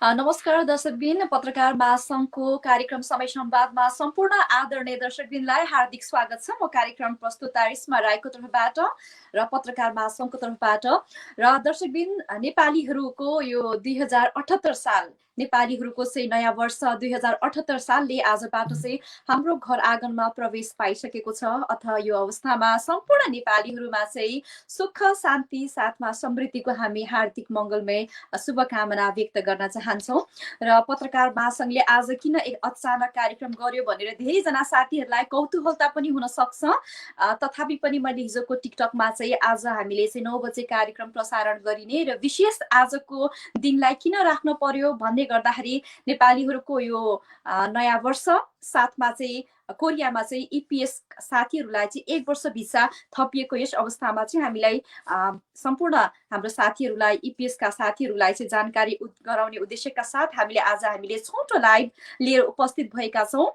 नमस्कार दर्शकबिन, पत्रकार महासङ्घको कार्यक्रम समय संवादमा सम्पूर्ण आदरणीय दर्शकबिनलाई हार्दिक स्वागत छ। म कार्यक्रम प्रस्तुता रिस्मा राईको तर्फबाट र पत्रकार महासङ्घको तर्फबाट र दर्शकबिन, नेपालीहरूको यो 2078 साल नेपालीहरूको चाहिँ नयाँ वर्ष 2078 सालले आजबाट चाहिँ हाम्रो घर आँगनमा प्रवेश पाइसकेको छ। अथ यो अवस्थामा सम्पूर्ण नेपालीहरूमा चाहिँ सुख शान्ति साथमा समृद्धिको हामी हार्दिक मङ्गलमय शुभकामना व्यक्त गर्न चाहन्छौँ। र पत्रकार महासङ्घले आज किन एक अचानक कार्यक्रम गर्यो भनेर धेरैजना साथीहरूलाई कौतूहलता पनि हुन सक्छ। तथापि पनि मैले हिजोको टिकटकमा चाहिँ आज हामीले चाहिँ 9 बजे कार्यक्रम प्रसारण गरिने र विशेष आजको दिनलाई किन राख्न पर्यो भन्ने गर्दाखेरि नेपालीहरूको यो नयाँ वर्ष साथमा चाहिँ कोरियामा चाहिँ इपिएस साथीहरूलाई चाहिँ 1 वर्ष भिसा थपिएको यस अवस्थामा चाहिँ हामीलाई सम्पूर्ण हाम्रो साथीहरूलाई इपिएसका साथीहरूलाई चाहिँ जानकारी गराउने उद्देश्यका साथ हामीले छोटो लाइभ लिएर उपस्थित भएका छौँ।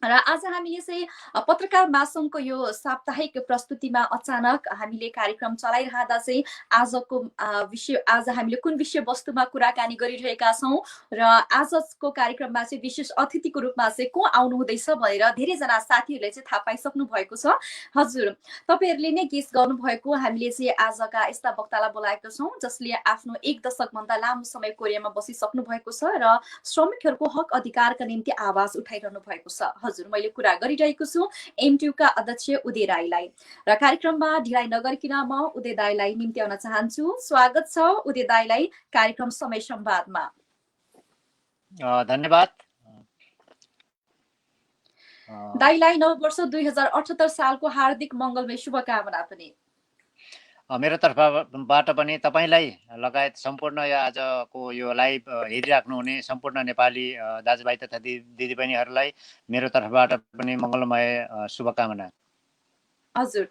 र आज हामीले चाहिँ पत्रकार महासङ्घको यो साप्ताहिक प्रस्तुतिमा अचानक हामीले कार्यक्रम चलाइरहँदा चाहिँ आजको आज हामीले कुन विषय वस्तुमा कुराकानी गरिरहेका छौँ र आजको कार्यक्रममा चाहिँ विशेष अतिथिको रूपमा चाहिँ को आउनु हुँदैछ भनेर धेरैजना साथीहरूले चाहिँ थाहा पाइसक्नु भएको छ। हजुर, तपाईँहरूले नै गेस गर्नुभएको, हामीले चाहिँ आजका यस्ता वक्तालाई बोलाएका छौँ जसले आफ्नो 1 दशकभन्दा लामो समय कोरियामा बसिसक्नु भएको छ र श्रमिकहरूको हक अधिकारका निम्ति आवाज उठाइरहनु भएको छ। हजुर, मैले कुरा गरिरहेको छु एमटियुका अध्यक्ष उदय राईलाई र कार्यक्रममा ढिलाइ नगरिकन म उदय दाईलाई निम्ति आउन चाहन्छु। स्वागत छ उदय दाईलाई कार्यक्रम समय संवादमा। धन्यवाद दाईलाई नव वर्ष 2078 सालको हार्दिक मङ्गलमय शुभकामना पनि मेरो तर्फबाट पनि तपाईलाई लगायत सम्पूर्ण आजको यो लाइभ हेरिराख्नुहुने सम्पूर्ण नेपाली दाजुभाइ तथा दिदीबहिनीहरूलाई मेरो तर्फबाट पनि मङ्गलमय शुभकामना। हजुर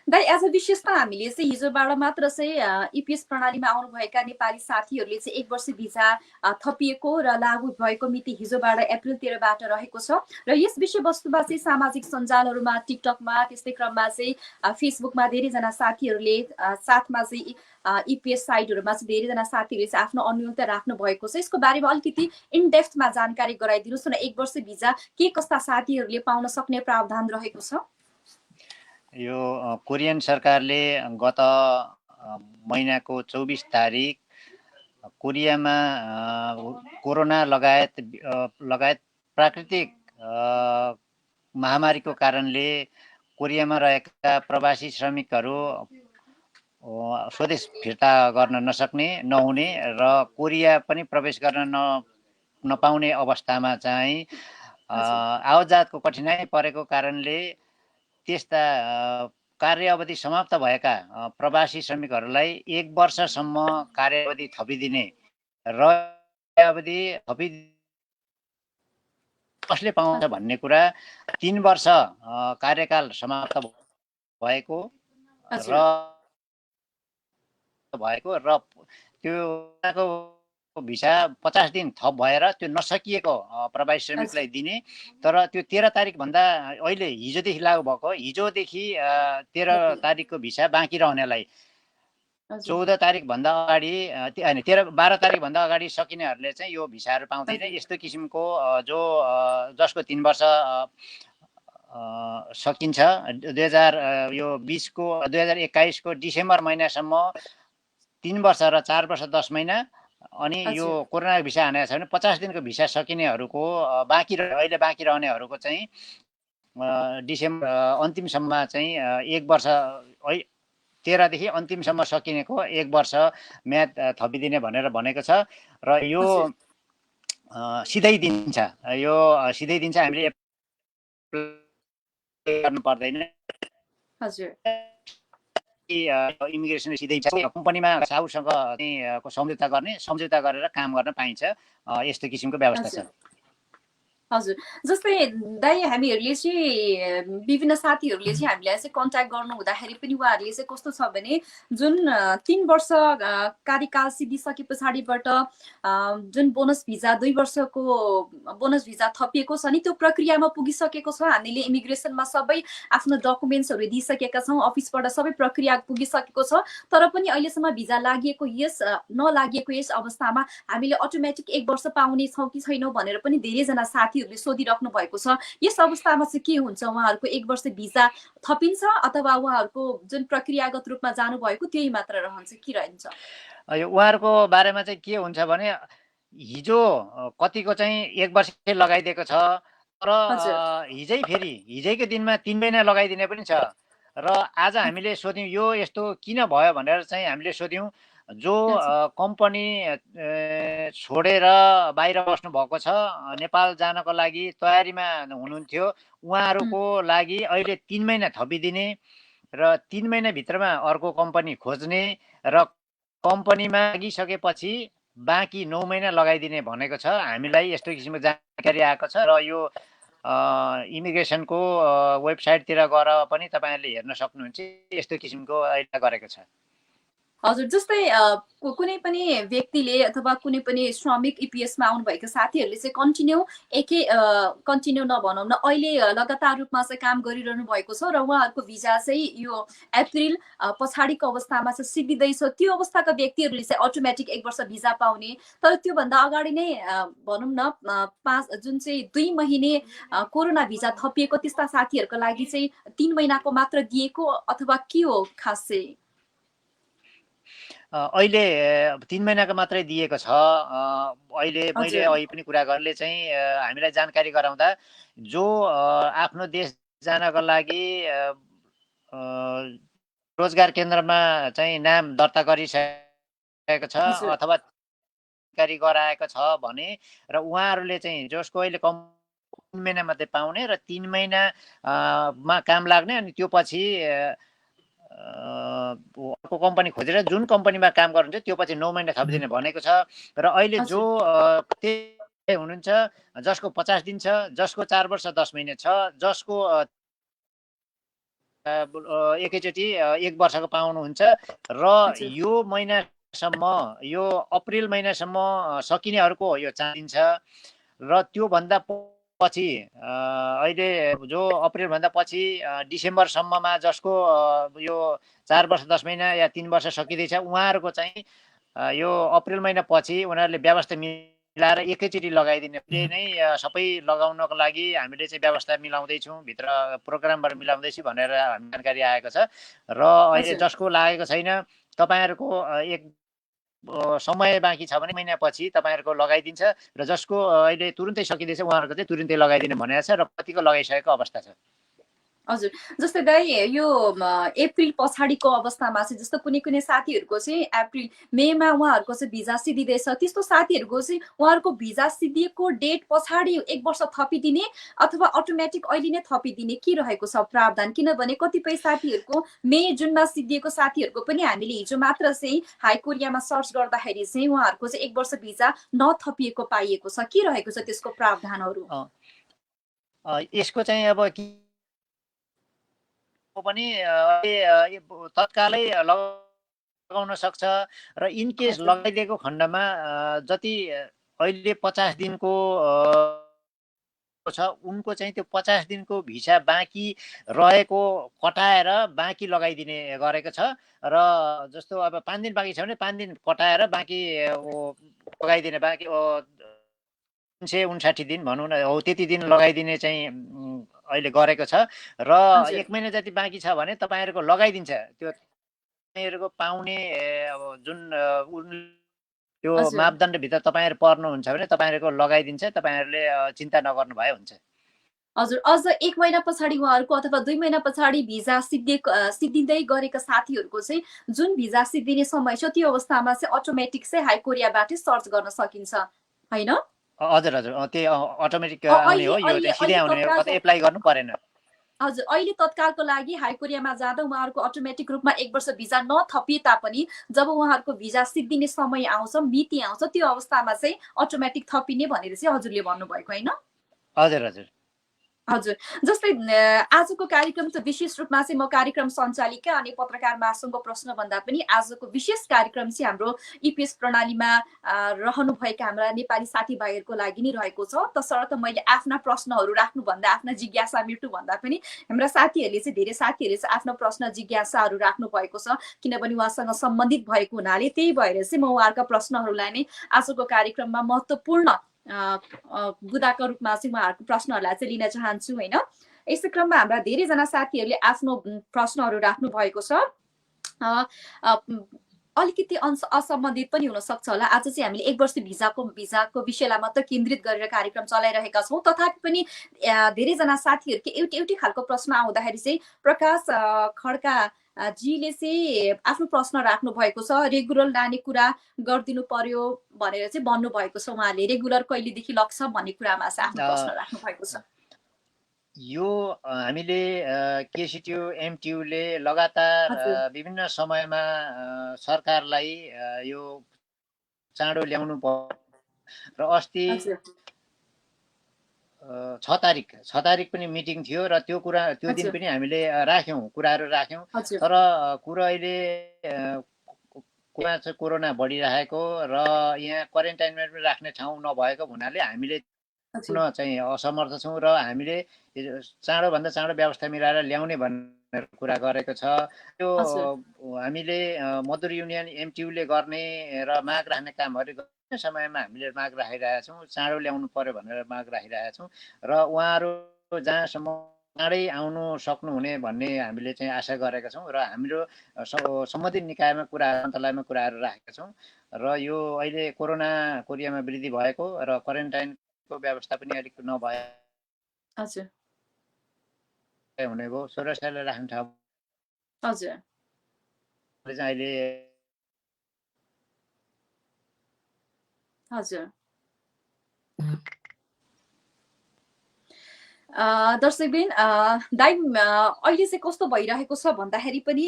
दाइ, आज विशेष त हामीले चाहिँ हिजोबाट मात्र चाहिँ इपिएस प्रणालीमा आउनुभएका नेपाली साथीहरूले चाहिँ 1 वर्ष भिसा थपिएको र लागू भएको मिति हिजोबाट अप्रिल 13बाट रहेको छ र यस विषयवस्तुमा चाहिँ सामाजिक सञ्जालहरूमा टिकटकमा त्यस्तै क्रममा चाहिँ फेसबुकमा धेरैजना साथीहरूले साथमा चाहिँ इपिएस साइटहरूमा चाहिँ धेरैजना साथीहरूले चाहिँ आफ्नो अन्योन्यता राख्नु भएको छ। यसको बारेमा अलिकति इनडेप्थमा जानकारी गराइदिनुहोस् न। 1 वर्ष भिसा के कस्ता साथीहरूले पाउन सक्ने प्रावधान रहेको छ? यो कोरियन सरकारले गत महिनाको 24 तारिक कोरियामा कोरोना लगायत प्राकृतिक महामारीको कारणले कोरियामा रहेका प्रवासी श्रमिकहरू स्वदेश फिर्ता गर्न नहुने र कोरिया पनि प्रवेश गर्न नपाउने अवस्थामा चाहिँ आवतजातको कठिनाइ परेको कारणले त्यस्ता कार्य अवधि समाप्त भएका प्रवासी श्रमिकहरूलाई 1 वर्षसम्म कार्यावधि थपिदिने र अवधि कसले पाउँछ भन्ने कुरा 3 वर्ष कार्यकाल समाप्त भएको र त्यो भिसा 50 दिन थप भएर त्यो नसकिएको प्रवासी श्रमिकलाई दिने। तर त्यो 13 तारिक भन्दा अहिले हिजोदेखि लागू भएको, हिजोदेखि 13 तारिकको भिसा बाँकी रहनेलाई 14 तारिक भन्दा अगाडि 12 तारिक भन्दा अगाडि सकिनेहरूले चाहिँ यो भिसाहरू पाउँदैन। यस्तो किसिमको जसको 3 वर्ष सकिन्छ 2020 को 2021 को डिसेम्बर महिनासम्म 3 वर्ष र 4 वर्ष 10 महिना अनि यो कोरोना भिसा हानेको छ भने 50 दिनको भिसा सकिनेहरूको अहिले बाँकी रहनेहरूको चाहिँ डिसेम्बर अन्तिमसम्म चाहिँ 1 वर्ष 13 देखि अन्तिमसम्म सकिनेको 1 वर्ष म्याद थपिदिने भनेर भनेको छ र यो सिधै दिन्छ। हामीले गर्नु पर्दैन। हजुर, इमिग्रेसन सिधै कम्पनीमा साउसँग सम्झौता गरेर काम गर्न पाइन्छ। यस्तो किसिमको व्यवस्था छ। हजुर, जस्तै दाइ हामीहरूले चाहिँ विभिन्न साथीहरूले चाहिँ हामीलाई चाहिँ कन्ट्याक्ट गर्नु हुँदाखेरि पनि उहाँहरूले चाहिँ कस्तो छ भने जुन 3 वर्ष कार्यकाल सिद्धिसके पछाडिबाट जुन बोनस भिजा 2 वर्षको बोनस भिजा थपिएको छ नि त्यो प्रक्रियामा पुगिसकेको छ। हामीले इमिग्रेसनमा सबै आफ्नो डकुमेन्ट्सहरू दिइसकेका छौँ, अफिसबाट सबै प्रक्रिया पुगिसकेको छ, तर पनि अहिलेसम्म भिजा लागेको नलागिएको यस अवस्थामा हामीले अटोमेटिक 1 वर्ष पाउने छौँ कि छैनौँ भनेर पनि धेरैजना साथीहरूले सोधिराख्नु भएको छ। यस अवस्थामा चाहिँ के हुन्छ, उहाँहरूको 1 वर्ष भिजा थपिन्छ अथवा उहाँहरूको जुन प्रक्रियागत रूपमा जानुभएको त्यही मात्र रहन्छ, के रहन्छ? यो उहाँहरूको बारेमा चाहिँ के हुन्छ भने हिजो कतिको चाहिँ 1 वर्ष लगाइदिएको छ, तर हिजैको दिनमा 3 महिना लगाइदिने पनि छ। र आज हामीले सोध्यौँ यो यस्तो किन भयो भनेर चाहिँ हामीले सोध्यौँ। जो कम्पनी छोडेर बाहिर बस्नु भएको छ, नेपाल जानको लागि तयारीमा हुनुहुन्थ्यो, उहाँहरूको लागि अहिले 3 महिना थपिदिने र 3 महिनाभित्रमा अर्को कम्पनी खोज्ने र कम्पनीमा लागिसकेपछि बाँकी 9 महिना लगाइदिने भनेको छ। हामीलाई यस्तो किसिमको जानकारी आएको छ र यो इमिग्रेसनको वेबसाइटतिर गएर पनि तपाईँहरूले हेर्न सक्नुहुन्छ, यस्तो किसिमको अहिले गरेको छ। हजुर, जस्तै कुनै पनि व्यक्तिले अथवा कुनै पनि श्रमिक इपिएसमा आउनुभएका साथीहरूले चाहिँ कन्टिन्यू नभनौँ न, अहिले लगातार रूपमा चाहिँ काम गरिरहनु भएको छ र उहाँहरूको भिजा चाहिँ यो अप्रिल पछाडिको अवस्थामा चाहिँ सिद्धिँदैछ। त्यो अवस्थाका व्यक्तिहरूले चाहिँ अटोमेटिक 1 वर्ष भिजा पाउने, तर त्योभन्दा अगाडि नै भनौँ न जुन चाहिँ 2 महिने कोरोना भिजा थपिएको त्यस्ता साथीहरूको लागि चाहिँ 3 महिनाको मात्र दिएको अथवा के हो खास चाहिँ? अहिले 3 महिनाको मात्रै दिएको छ। अहिले मैले अहिले पनि कुरा गर्नेले चाहिँ हामीलाई जानकारी गराउँदा जो आफ्नो देश जानको लागि रोजगार केन्द्रमा चाहिँ नाम दर्ता गरिसकेको छ अथवा जानकारी गराएको छ भने र उहाँहरूले चाहिँ जसको अहिले 3 महिना मात्रै पाउने र 3 महिनामा काम लाग्ने, अनि त्यो पछि अर्को कम्पनी खोजेर जुन कम्पनीमा काम गर्नुहुन्छ त्यो पछि 9 महिना थपिदिने भनेको छ। र अहिले जो त्यही हुनुहुन्छ जसको 50 दिन छ, जसको 4 वर्ष 10 महिना छ, जसको एकैचोटि 1 वर्षको पाउनुहुन्छ र यो महिनासम्म, यो अप्रिल महिनासम्म सकिनेहरूको यो चाहिन्छ। र त्योभन्दा पछि अहिले जो अप्रिलभन्दा पछि डिसेम्बरसम्ममा जसको यो 4 वर्ष 10 महिना या 3 वर्ष सकिँदैछ, उहाँहरूको चाहिँ यो अप्रिल महिना पछि उनीहरूले व्यवस्था मिलाएर एकैचोटि लगाइदिने नै सबै लगाउनको लागि हामीले चाहिँ व्यवस्था मिलाउँदैछौँ, भित्र प्रोग्रामबाट मिलाउँदैछु भनेर हामी जानकारी आएको छ। र अहिले जसको लागेको छैन तपाईँहरूको एक समय बाँकी छ भने महिनापछि तपाईँहरूको लगाइदिन्छ र जसको अहिले तुरुन्तै सकिँदैछ उहाँहरूको चाहिँ तुरुन्तै लगाइदिने भनेको छ र कतिको लगाइसकेको अवस्था छ। हजुर, जस्तै दाइ यो अप्रिल पछाडिको अवस्थामा चाहिँ जस्तो कुनै कुनै साथीहरूको चाहिँ अप्रिल मेमा उहाँहरूको चाहिँ भिजा सिद्धिँदैछ, त्यस्तो साथीहरूको चाहिँ उहाँहरूको भिजा सिद्धिएको डेट पछाडि 1 वर्ष थपिदिने अथवा अटोमेटिक अहिले नै थपिदिने के रहेको छ प्रावधान? किनभने कतिपय साथीहरूको मे जुनमा सिद्धिएको साथीहरूको पनि हामीले हिजो मात्र चाहिँ हाई कोरियामा सर्च गर्दाखेरि चाहिँ उहाँहरूको चाहिँ 1 वर्ष भिजा नथपिएको पाइएको छ, के रहेको छ त्यसको प्रावधानहरू? यसको चाहिँ अब पनि तत्कालै लगाउन सक्छ र इनकेस लगाइदिएको खण्डमा जति अहिले 50 दिनको छ उनको चाहिँ त्यो 50 दिनको भिसा बाँकी रहेको कटाएर बाँकी लगाइदिने गरेको छ। र जस्तो अब 5 दिन बाँकी छ भने 5 दिन कटाएर बाँकी लगाइदिने, बाँकी 359 दिन भनौँ न, हो त्यति दिन लगाइदिने चाहिँ अहिले गरेको छ। र 1 महिना जति बाँकी छ भने तपाईँहरूको लगाइदिन्छ, त्यो तपाईँहरूको पाउने अब जुन त्यो मापदण्डभित्र तपाईँहरू पर्नुहुन्छ भने तपाईँहरूको लगाइदिन्छ, तपाईँहरूले चिन्ता नगर्नु भए हुन्छ। हजुर, अझ 1 महिना पछाडि उहाँहरूको अथवा 2 महिना पछाडि भिजा सिद्धिँदै गरेका साथीहरूको चाहिँ जुन भिजा सिद्धिने समय छ त्यो अवस्थामा चाहिँ अटोमेटिक चाहिँ हाई कोरियाबाटै सर्च गर्न सकिन्छ हैन? हजुर हजुर, त्यही अटोमेटिक आउने हो, यो चाहिँ सिधै आउने हो, कतै एप्लाई गर्नु परेन। हजुर, अहिले तत्कालको लागि हाई कोरियामा जाँदा उहाँहरूको अटोमेटिक रूपमा 1 वर्ष भिजा नथपिए तापनि जब उहाँहरूको भिजा सिद्धिने समय आउँछ, मिति आउँछ, त्यो अवस्थामा चाहिँ अटोमेटिक थपिने भनेर चाहिँ हजुरले भन्नुभएको हैन? हजुर हजुर हजुर, जस्तै आजको कार्यक्रम त विशेष रूपमा चाहिँ म कार्यक्रम सञ्चालिका अनि पत्रकार महासङ्घको प्रश्न भन्दा पनि आजको विशेष कार्यक्रम चाहिँ हाम्रो इपिएस प्रणालीमा रहनुभएका हाम्रा नेपाली साथीभाइहरूको लागि नै रहेको छ। तसर्थ मैले आफ्ना प्रश्नहरू राख्नुभन्दा आफ्ना जिज्ञासा मेट्नुभन्दा पनि हाम्रा साथीहरूले चाहिँ धेरै साथीहरूले चाहिँ आफ्नो प्रश्न जिज्ञासाहरू राख्नु भएको छ, किनभने उहाँसँग सम्बन्धित भएको हुनाले। त्यही भएर चाहिँ म उहाँहरूका प्रश्नहरूलाई नै आजको कार्यक्रममा महत्त्वपूर्ण बुदाको रूपमा चाहिँ उहाँहरूको प्रश्नहरूलाई चाहिँ लिन चाहन्छु होइन। यसै क्रममा हाम्रा धेरैजना साथीहरूले आफ्नो प्रश्नहरू राख्नु भएको छ। अलिकति असम्बन्धित पनि हुनसक्छ होला। आज चाहिँ हामीले 1 वर्ष भिजाको विषयलाई मात्र केन्द्रित गरेर कार्यक्रम चलाइरहेका छौँ। तथापि पनि धेरैजना साथीहरूको एउटै खालको प्रश्न आउँदाखेरि चाहिँ प्रकाश खड्का जीले चाहिँ आफ्नो प्रश्न राख्नु भएको छ। रेगुलर लाने कुरा गरिदिनु पर्यो भनेर चाहिँ भन्नुभएको छ। उहाँले रेगुलर कहिलेदेखि लग्छ भन्ने कुरामा चाहिँ आफ्नो प्रश्न राख्नु भएको छ। यो हामीले केसिटियु एमटियुले लगातार विभिन्न समयमा सरकारलाई यो चाँडो ल्याउनु पर्यो र अस्ति 6 तारिक पनि मिटिङ थियो र त्यो दिन पनि हामीले कुराहरू राख्यौँ। तर कुरा अहिले कोरोना बढिरहेको र यहाँ क्वारेन्टाइनमा पनि राख्ने ठाउँ नभएको हुनाले हामीले चाहिँ असमर्थ छौँ र हामीले चाँडोभन्दा चाँडो व्यवस्था मिलाएर ल्याउने भनेर कुरा गरेको छ। त्यो हामीले मजदुर युनियन एमटियुले गर्ने र माग राख्ने कामहरू गर्ने समयमा हामीले माग राखिरहेका छौँ, चाँडो ल्याउनु पर्यो भनेर माग राखिरहेका छौँ र उहाँहरू जहाँसम्म चाँडै आउनु सक्नुहुने भन्ने हामीले चाहिँ आशा गरेका छौँ र हाम्रो सम्बन्धित निकायमा मन्त्रालयमा कुराहरू राखेका छौँ र यो अहिले कोरोना कोरियामा वृद्धि भएको र क्वारेन्टाइनको व्यवस्था पनि अलिक नभए हुने भयो। 16 सालले राख्ने ठाउँ अहिले दर्शकबिन दाइ अहिले चाहिँ कस्तो भइरहेको छ भन्दाखेरि पनि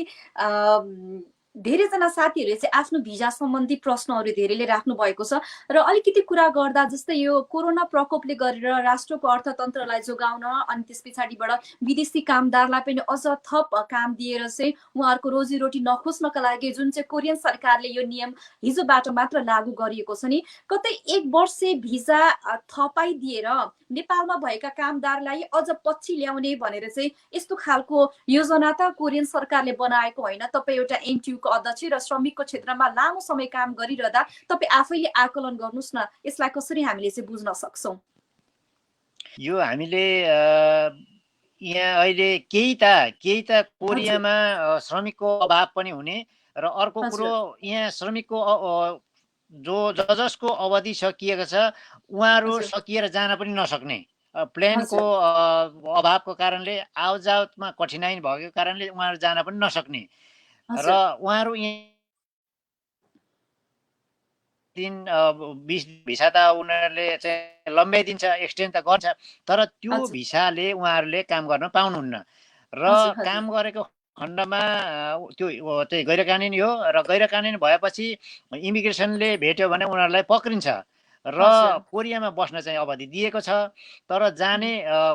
धेरैजना साथीहरूले चाहिँ आफ्नो भिजा सम्बन्धी प्रश्नहरू धेरैले राख्नु भएको छ र अलिकति कुरा गर्दा जस्तै यो कोरोना प्रकोपले गरेर राष्ट्रको अर्थतन्त्रलाई जोगाउन अनि त्यस पछाडिबाट विदेशी कामदारलाई पनि अझ थप काम दिएर चाहिँ उहाँहरूको रोजीरोटी नखोज्नका लागि जुन चाहिँ कोरियन सरकारले यो नियम हिजोबाट मात्र लागू गरिएको छ नि, कतै 1 वर्ष भिजा थपाइदिएर नेपालमा भएका कामदारलाई अझ पछि ल्याउने भनेर चाहिँ यस्तो खालको योजना त कोरियन सरकारले बनाएको होइन। तपाईँ एउटा एमटियुको अध्यक्ष र श्रमिकको क्षेत्रमा लामो समय काम गरिरहँदा तपाईँ आफैले आकलन गर्नुहोस् न, यसलाई कसरी हामीले चाहिँ बुझ्न सक्छौँ? यो हामीले यहाँ अहिले केही त कोरियामा श्रमिकको अभाव पनि हुने र अर्को कुरो यहाँ श्रमिकको जसको अवधि सकिएको छ उहाँहरू सकिएर जान पनि नसक्ने, प्लेनको अभावको कारणले आवजावतमा कठिनाइ भएको कारणले उहाँहरू जान पनि नसक्ने र उहाँहरू दिन 20 भिसा त उनीहरूले चाहिँ लम्ब्याइदिन्छ, एक्सटेन्ड त गर्छ, तर त्यो भिसाले उहाँहरूले काम गर्न पाउनुहुन्न र काम गरेको खण्डमा त्यो चाहिँ गैर कानुनी हो र गैर कानुनी भएपछि इमिग्रेसनले भेट्यो भने उनीहरूलाई पक्रिन्छ र कोरियामा बस्न चाहिँ अवधि दिएको छ तर जाने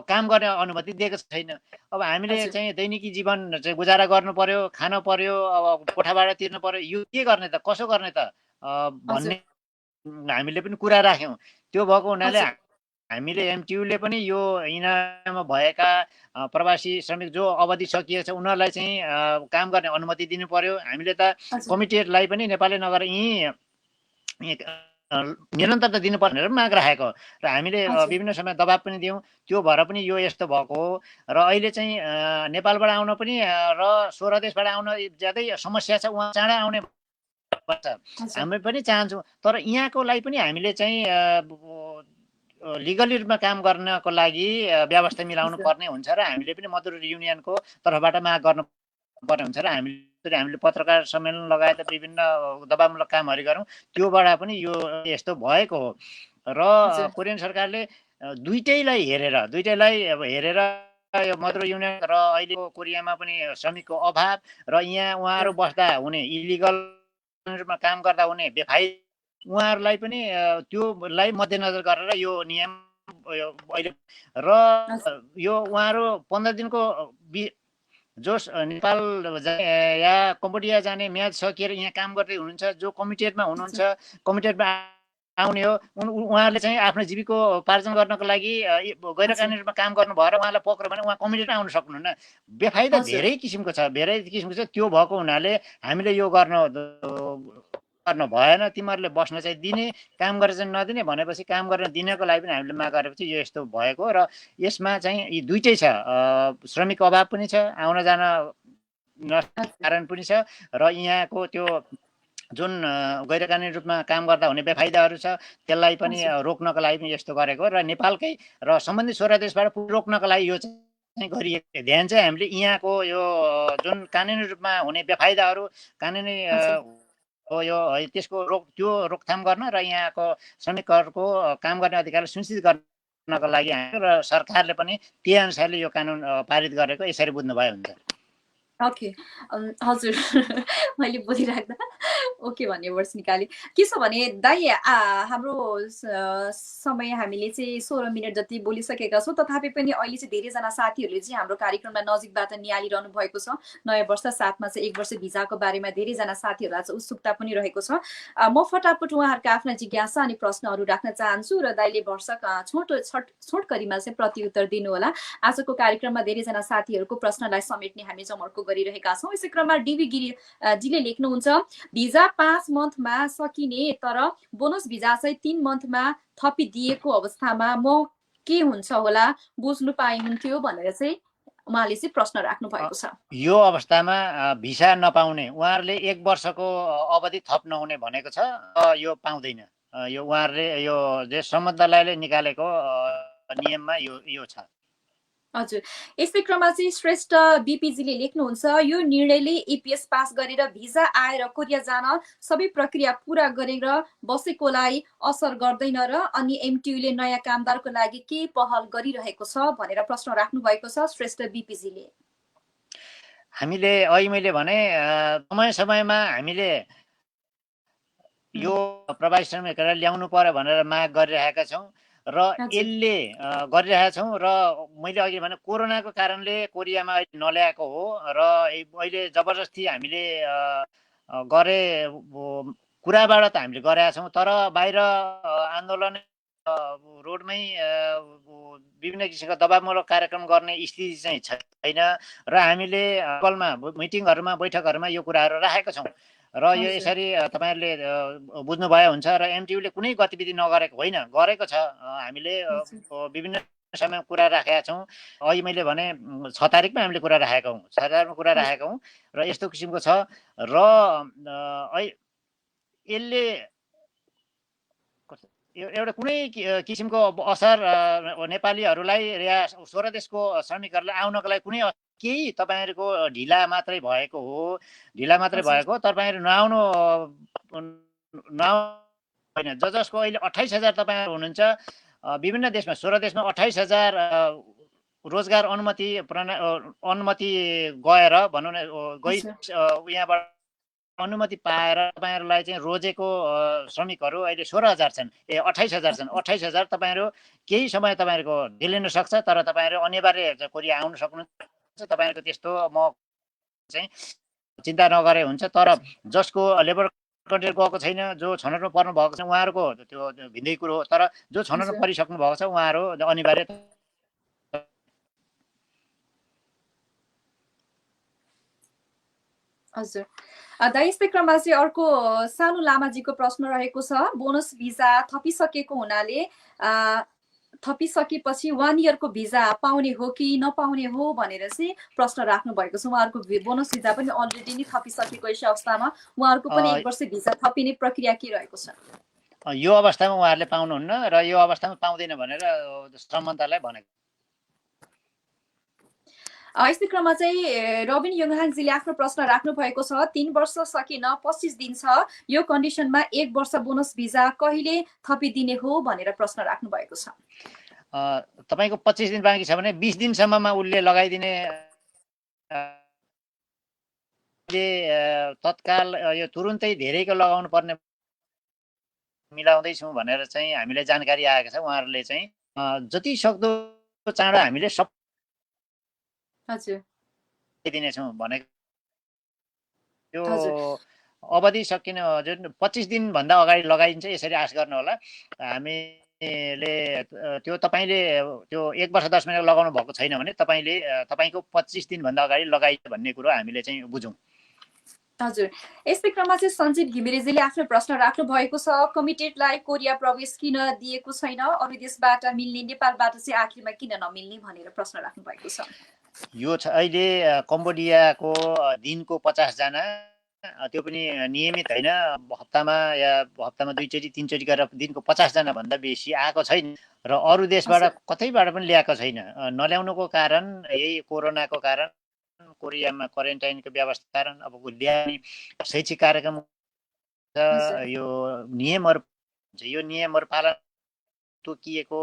काम गर्ने अनुमति दिएको छैन। अब हामीले चाहिँ दैनिकी जीवन चाहिँ गुजारा गर्नु पर्यो, खानु पर्यो, अब कोठाबाट तिर्नु पर्यो, यो के गर्ने त, कसो गर्ने त भन्ने हामीले पनि कुरा राख्यौँ। त्यो भएको हुनाले हामीले एमटियुले पनि यो यिनीमा भएका प्रवासी श्रमिक जो अवधि सकिएको छ उनीहरूलाई चाहिँ काम गर्ने अनुमति दिनु पर्यो। हामीले त कमिटीलाई पनि नेपालले नगरेर निरन्तरता दिनुपर्ने भनेर माग राखेको र हामीले विभिन्न समय दबाब पनि दियौँ। त्यो भएर पनि यो यस्तो भएको हो र अहिले चाहिँ नेपालबाट आउन पनि र 16 देशबाट आउन ज्यादै समस्या छ, उहाँ चाँडै आउने हामी पनि चाहन्छौँ। तर यहाँको लागि पनि हामीले चाहिँ लिगली रूपमा काम गर्नको लागि व्यवस्था मिलाउनु पर्ने हुन्छ र हामीले पनि मजदुर युनियनको तर्फबाट माग गर्नु पर्ने हुन्छ र हामीले पत्रकार सम्मेलन लगायत विभिन्न दबावमूलक कामहरू गरौँ। त्योबाट पनि यो यस्तो भएको हो र कोरियन सरकारले दुईटैलाई हेरेर यो मजदुर युनियन र अहिलेको कोरियामा पनि श्रमिकको अभाव र यहाँ उहाँहरू बस्दा हुने इलिगल रूपमा काम गर्दा हुने बेफाइ उहाँहरूलाई पनि त्योलाई मध्यनजर गरेर यो नियम अहिले र यो उहाँहरू 15 दिनको जो नेपाल या कम्बोडिया जाने म्याद सकिएर यहाँ काम गर्दै हुनुहुन्छ, जो कमिटेडमा हुनुहुन्छ, कमिटेडमा आउने हो, उहाँहरूले चाहिँ आफ्नो जीविकोपार्जन गर्नको लागि गैर कानुनी रूपमा काम गर्नु भएर उहाँलाई पक्रो भने उहाँ कमिटेडमा आउन सक्नुहुन्न। बेफाइदा धेरै किसिमको छ, त्यो भएको हुनाले हामीले यो गर्न भएन, तिमीहरूले बस्न चाहिँ दिने, काम गरेर चाहिँ नदिने भनेपछि काम गर्न दिनको लागि पनि हामीले माग गरेपछि यो यस्तो भएको। र यसमा चाहिँ यी दुइटै छ, श्रमिक अभाव पनि छ, आउन जान कारण पनि छ, र यहाँको त्यो जुन गैर कानुनी रूपमा काम गर्दा हुने बेफाइदाहरू छ त्यसलाई पनि रोक्नको लागि पनि यस्तो गरेको। र नेपालकै र सम्बन्धित सोह्र देशबाट रोक्नको लागि यो चाहिँ गरिएको। ध्यान चाहिँ हामीले यहाँको यो जुन कानुनी रूपमा हुने बेफाइदाहरू, कानुनी यो त्यसको रोकथाम गर्न र यहाँको श्रमिकहरूको काम गर्ने अधिकारलाई सुनिश्चित गर्नको लागि र सरकारले पनि त्यही अनुसारले यो कानुन पारित गरेको, यसरी बुझ्नु भयो हुन्छ। ओके, हजुर मैले बोलिराख्दा ओके भन्ने वर्ड्स निकालेँ। के छ भने दाइ, हाम्रो समय हामीले चाहिँ 16 मिनट जति बोलिसकेका छौँ, तथापि पनि अहिले चाहिँ धेरैजना साथीहरूले चाहिँ हाम्रो कार्यक्रमलाई नजिकबाट निहालिरहनु भएको छ। नयाँ वर्ष साथमा चाहिँ 1 वर्ष भिजाको बारेमा धेरैजना साथीहरूलाई चाहिँ उत्सुकता पनि रहेको छ। म फटाफट उहाँहरूका आफ्ना जिज्ञासा अनि प्रश्नहरू राख्न चाहन्छु र दाइले भर्सक छोटकरीमा चाहिँ प्रत्युत्तर दिनु होला। आजको कार्यक्रममा धेरैजना साथीहरूको प्रश्नलाई समेट्ने हामी जमर्को गरिरहेका छौँ। यसै क्रममा डिबी गिरीजीले लेख्नुहुन्छ, भिजा 5 मन्थमा सकिने तर बोनस भिजा चाहिँ 3 मन्थमा थपिदिएको अवस्थामा म के हुन्छ होला बुझ्नु पाए हुन्थ्यो भनेर चाहिँ उहाँले चाहिँ प्रश्न राख्नु भएको छ। यो अवस्थामा भिसा नपाउने, उहाँहरूले 1 वर्षको अवधि थप नहुने भनेको छ, यो पाउँदैन। यो उहाँहरूले यो श्रम मन्त्रालयले निकालेको नियममा यो छ। हजुर, यसै क्रममा चाहिँ श्रेष्ठ बिपीजीले लेख्नुहुन्छ, यो निर्णयले एपीएस पास गरेर भिजा आएर कोरिया जान सबै प्रक्रिया पूरा गरेर बसेकोलाई असर गर्दैन र अनि एमटियूले नयाँ कामदारको लागि के पहल गरिरहेको छ भनेर प्रश्न राख्नु भएको छ श्रेष्ठ बिपीजीले। हामीले अहिले मैले भने समयमा हामीले यो प्रवासी श्रमिकहरूलाई ल्याउनु पर्यो भनेर माग गरिरहेका छौँ र यसले गरिरहेका छौँ। र मैले अघि भने कोरोनाको कारणले कोरियामा अहिले नल्याएको हो र अहिले जबरजस्ती हामीले गरे कुराबाट त हामीले गरेका छौँ, तर बाहिर आन्दोलन रोडमै विभिन्न किसिमका दबावमूलक कार्यक्रम गर्ने स्थिति चाहिँ छैन र हामीले कलमा मिटिङहरूमा बैठकहरूमा यो कुराहरू राखेका छौँ र यो यसरी तपाईँहरूले बुझ्नुभयो हुन्छ। र एमटियूले कुनै गतिविधि नगरेको होइन, गरेको छ। हामीले विभिन्न समयमा कुरा राखेका छौँ। अहिले मैले भने 6 तारिकमा हामीले कुरा राखेका हौँ, 6 तारिकमा कुरा राखेका हौँ र यस्तो किसिमको छ। र यसले एउटा कुनै किसिमको असर नेपालीहरूलाई या 16 देशको श्रमिकहरूलाई आउनको लागि कुनै केही तपाईँहरूको ढिला मात्रै भएको हो, तपाईँहरू नआउनु होइन। जसको अहिले 28,000 तपाईँहरू हुनुहुन्छ विभिन्न देशमा, 16 देशमा 28,000 रोजगार अनुमति गएर भनौँ न यहाँबाट अनुमति पाएर तपाईँहरूलाई चाहिँ रोजेको श्रमिकहरू अहिले 16,000 छन्, 28,000 छन्। 28,000 तपाईँहरू केही समय तपाईँहरूको ढिलिन सक्छ, तर तपाईँहरू अनिवार्य कोरिया आउन सक्नुहुन्छ। तपाईँहरूको त्यस्तो म चाहिँ चिन्ता नगरे हुन्छ। तर जसको लेबर कन्ट्रेक्ट गएको छैन, जो छनौटमा पर्नु भएको छ, उहाँहरूको त्यो भिन्दै कुरो हो। तर जो छनौटमा परिसक्नु भएको छ उहाँहरू अनिवार्य। हजुर, यस्तै क्रममा चाहिँ अर्को सानो लामाजीको प्रश्न रहेको छ, बोनस भिजा थपिसकेको हुनाले थपिसकेपछि 1 इयरको भिजा पाउने हो कि नपाउने हो भनेर चाहिँ प्रश्न राख्नु भएको छ। उहाँहरूको बोनस भिजा पनि अलरेडी नै थपिसकेको यस अवस्थामा उहाँहरूको पनि 1 वर्ष भिजा थपिने प्रक्रिया के रहेको छ? यो अवस्थामा उहाँहरूले पाउनुहुन्न र यो अवस्थामा पाउँदैन भनेर श्रम मन्त्रालयले भनेको। यस्तै क्रममा चाहिँ रबिन योङहाङजीले आफ्नो प्रश्न राख्नु भएको छ, 3 वर्ष सकिन 25 दिन छ, यो कन्डिसनमा 1 वर्ष बोनस भिजा कहिले थपिदिने हो भनेर प्रश्न राख्नु भएको छ। तपाईँको 25 दिन बाँकी छ भने 20 दिनसम्ममा उसले लगाइदिने तत्काल यो तुरुन्तै धेरैको लगाउनु पर्ने मिलाउँदैछौँ भनेर चाहिँ हामीलाई जानकारी आएको छ। उहाँहरूले चाहिँ जति सक्दो चाँडो हामीले सब हजुर दिनेछौँ भनेको त्यो हजुर अवधि सकिन जुन 25 दिनभन्दा अगाडि लगाइन्छ यसरी आश गर्नु होला हामीले त्यो तपाईँले त्यो 1 वर्ष 10 महिना लगाउनु भएको छैन भने तपाईँको 25 दिनभन्दा अगाडि लगाइन्छ भन्ने कुरो हामीले चाहिँ बुझौँ। हजुर यस्तै क्रममा चाहिँ सञ्जीव घिमिरेजीले आफ्नो प्रश्न राख्नु भएको छ, कमिटेडलाई कोरिया प्रवेश किन दिएको छैन, अरू देशबाट मिल्ने नेपालबाट चाहिँ आखिरमा किन नमिल्ने भनेर प्रश्न राख्नु भएको छ। यो छ अहिले कम्बोडियाको दिनको 50 जना, त्यो पनि नियमित होइन, हप्तामा 2 चोटि 3 चोटि गरेर दिनको 50 जना भन्दा बेसी आएको छैन र अरू देशबाट कतैबाट पनि ल्याएको छैन। नल्याउनुको कारण यही कोरोनाको कारण, कोरियामा क्वारेन्टाइनको व्यवस्था कारण अब ल्याउने शैक्षिक कार्यक्रम यो नियमहरू पालन तोकिएको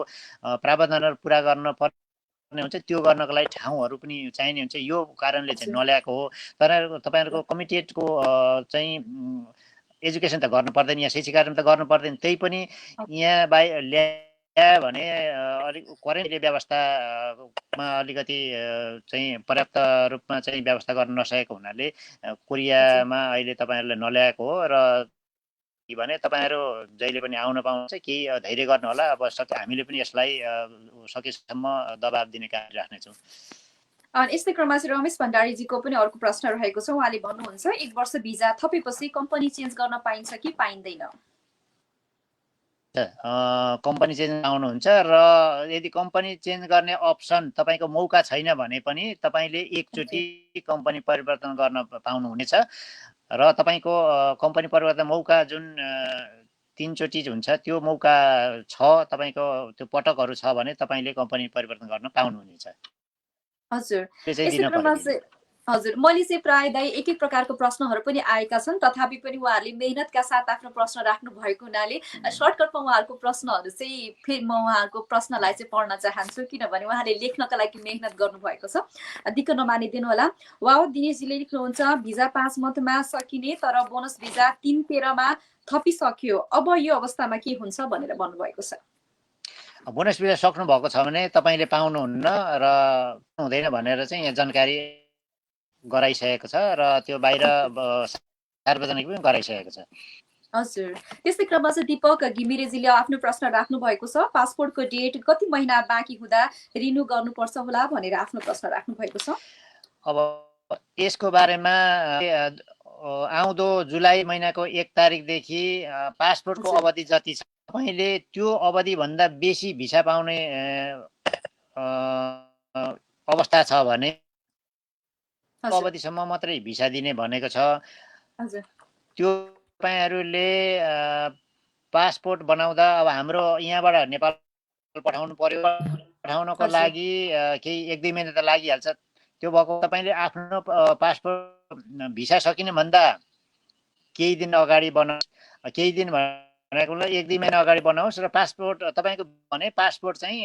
प्रावधानहरू पुरा गर्न पर्ने हुन्छ, त्यो गर्नको लागि ठाउँहरू पनि चाहिने हुन्छ, यो कारणले चाहिँ नल्याएको हो। तर तपाईँहरूको कमिटेडको चाहिँ एजुकेसन त गर्नु पर्दैन, यहाँ शैक्षिक कार्यक्रम त गर्नु पर्दैन, त्यही पनि यहाँ ल्यायो भने अलिक क्वारेन्टाइन व्यवस्थामा अलिकति चाहिँ पर्याप्त रूपमा चाहिँ व्यवस्था गर्न नसकेको हुनाले कोरियामा अहिले तपाईँहरूले नल्याएको हो। र भने तपाईँहरू जहिले पनि आउन पाउनुहुन्छ, केही धैर्य गर्नु होला। अब हामीले पनि यसलाई सकेसम्म दबाब दिने कार्य राख्नेछौँ। यस्तै क्रममा चाहिँ रमेश भण्डारीजीको पनि अर्को प्रश्न रहेको छ। उहाँले भन्नुहुन्छ 1 वर्ष भिजा थपेपछि कम्पनी चेन्ज गर्न पाइन्छ कि पाइँदैन? कम्पनी चेन्ज आउनुहुन्छ र यदि कम्पनी चेन्ज गर्ने अप्सन तपाईँको मौका छैन भने पनि तपाईँले एकचोटि कम्पनी परिवर्तन गर्न पाउनुहुनेछ र तपाईँको कम्पनी परिवर्तन मौका जुन 3 चोटि हुन्छ त्यो मौका छ, तपाईँको त्यो पटकहरू छ भने तपाईँले कम्पनी परिवर्तन गर्न पाउनुहुनेछ। हजुर यसै क्रममा चाहिँ हजुर मैले चाहिँ प्राय दाइ एक एक प्रकारको प्रश्नहरू पनि आएका छन्, तथापि पनि उहाँहरूले मेहनतका साथ आफ्नो प्रश्न राख्नु भएको हुनाले सर्टकटमा उहाँहरूको प्रश्नहरू चाहिँ फेरि म उहाँहरूको प्रश्नलाई चाहिँ पढ्न चाहन्छु, किनभने उहाँले लेख्नका लागि मेहनत गर्नुभएको छ, दिक्क नमानिदिनु होला। वाव दिनेशजीले लेख्नुहुन्छ भिजा 5 मन्थमा सकिने तर बोनस भिजा 3-13मा थपिसक्यो, अब यो अवस्थामा के हुन्छ भनेर भन्नुभएको छ। बोनस भिजा सक्नु भएको छ भने तपाईँले पाउनुहुन्न र हुँदैन भनेर चाहिँ यहाँ जानकारी गराइसकेको छ र त्यो बाहिर सार्वजनिक पनि गराइसकेको छ। हजुर त्यस्तै क्रममा चाहिँ दीपक घिमिरेजीले आफ्नो प्रश्न राख्नु भएको छ, पासपोर्टको डेट कति महिना बाँकी हुँदा रिन्यू गर्नुपर्छ होला भनेर आफ्नो प्रश्न राख्नु भएको छ। अब यसको बारेमा आउँदो जुलाई महिनाको 1 तारिकदेखि पासपोर्टको अवधि जति छ तपाईँले त्यो अवधिभन्दा बेसी भिसा पाउने अवस्था छ भने अवधिसम्म मात्रै भिसा दिने भनेको छ। त्यो तपाईँहरूले पासपोर्ट बनाउँदा अब हाम्रो यहाँबाट नेपाल पठाउनु पर्यो, पठाउनको लागि केही 1-2 महिना त लागिहाल्छ। त्यो भएको तपाईँले आफ्नो पासपोर्ट भिसा सकिने भन्दा केही दिन अगाडि बनाओस्, केही दिन भनेको 1-2 महिना अगाडि बनाओस् र पासपोर्ट तपाईँको भने पासपोर्ट चाहिँ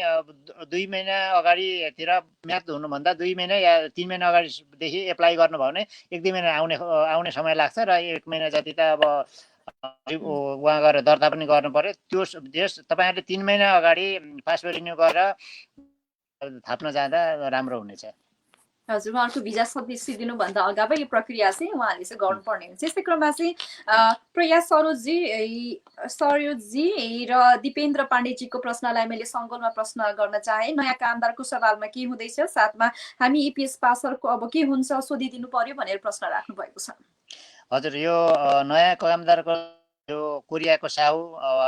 2 महिना अगाडितिर म्याद हुनुभन्दा 2 महिना या 3 महिना अगाडिदेखि एप्लाई गर्नुभयो भने 1-2 महिना आउने समय लाग्छ र 1 महिना जति त अब उहाँ गएर दर्ता पनि गर्नु पर्यो। त्यो तपाईँहरूले 3 महिना अगाडि पासपोर्ट रिन्यू गरेर थाप्न जाँदा राम्रो हुनेछ। हजुर उहाँहरूको भिजा सिद्धिनुभन्दा अगावै यो प्रक्रिया चाहिँ उहाँले चाहिँ गर्नुपर्ने हुन्छ। यस्तै क्रममा चाहिँ प्रिया सरोजी र दिपेन्द्र पाण्डेजीको प्रश्नलाई मैले सङ्गोलमा प्रश्न गर्न चाहे। नयाँ कामदारको सवालमा के हुँदैछ, साथमा हामी इपिएस पासरको अब के हुन्छ सोधिदिनु पर्यो भनेर प्रश्न राख्नु भएको छ। हजुर यो नयाँ कामदारको यो कोरियाको साहु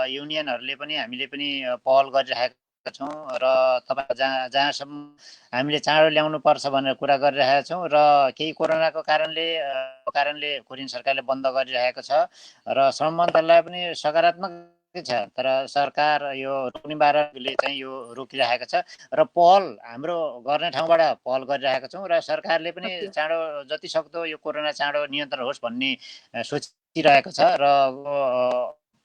युनियनहरूले पनि हामीले पनि पहल गरिरहेका छौँ र तपाईँ जहाँसम्म हामीले चाँडो ल्याउनु पर्छ भनेर कुरा गरिरहेका छौँ र केही कोरोनाको कारणले कोरियन सरकारले बन्द गरिरहेको छ र श्रम मन्त्रालय पनि सकारात्मक छ, तर सरकार यो निवारणले चाहिँ यो रोकिरहेको छ र पहल हाम्रो गर्ने ठाउँबाट पहल गरिरहेका छौँ र सरकारले पनि चाँडो जति सक्दो यो कोरोना चाँडो नियन्त्रण होस् भन्ने सोचिरहेको छ र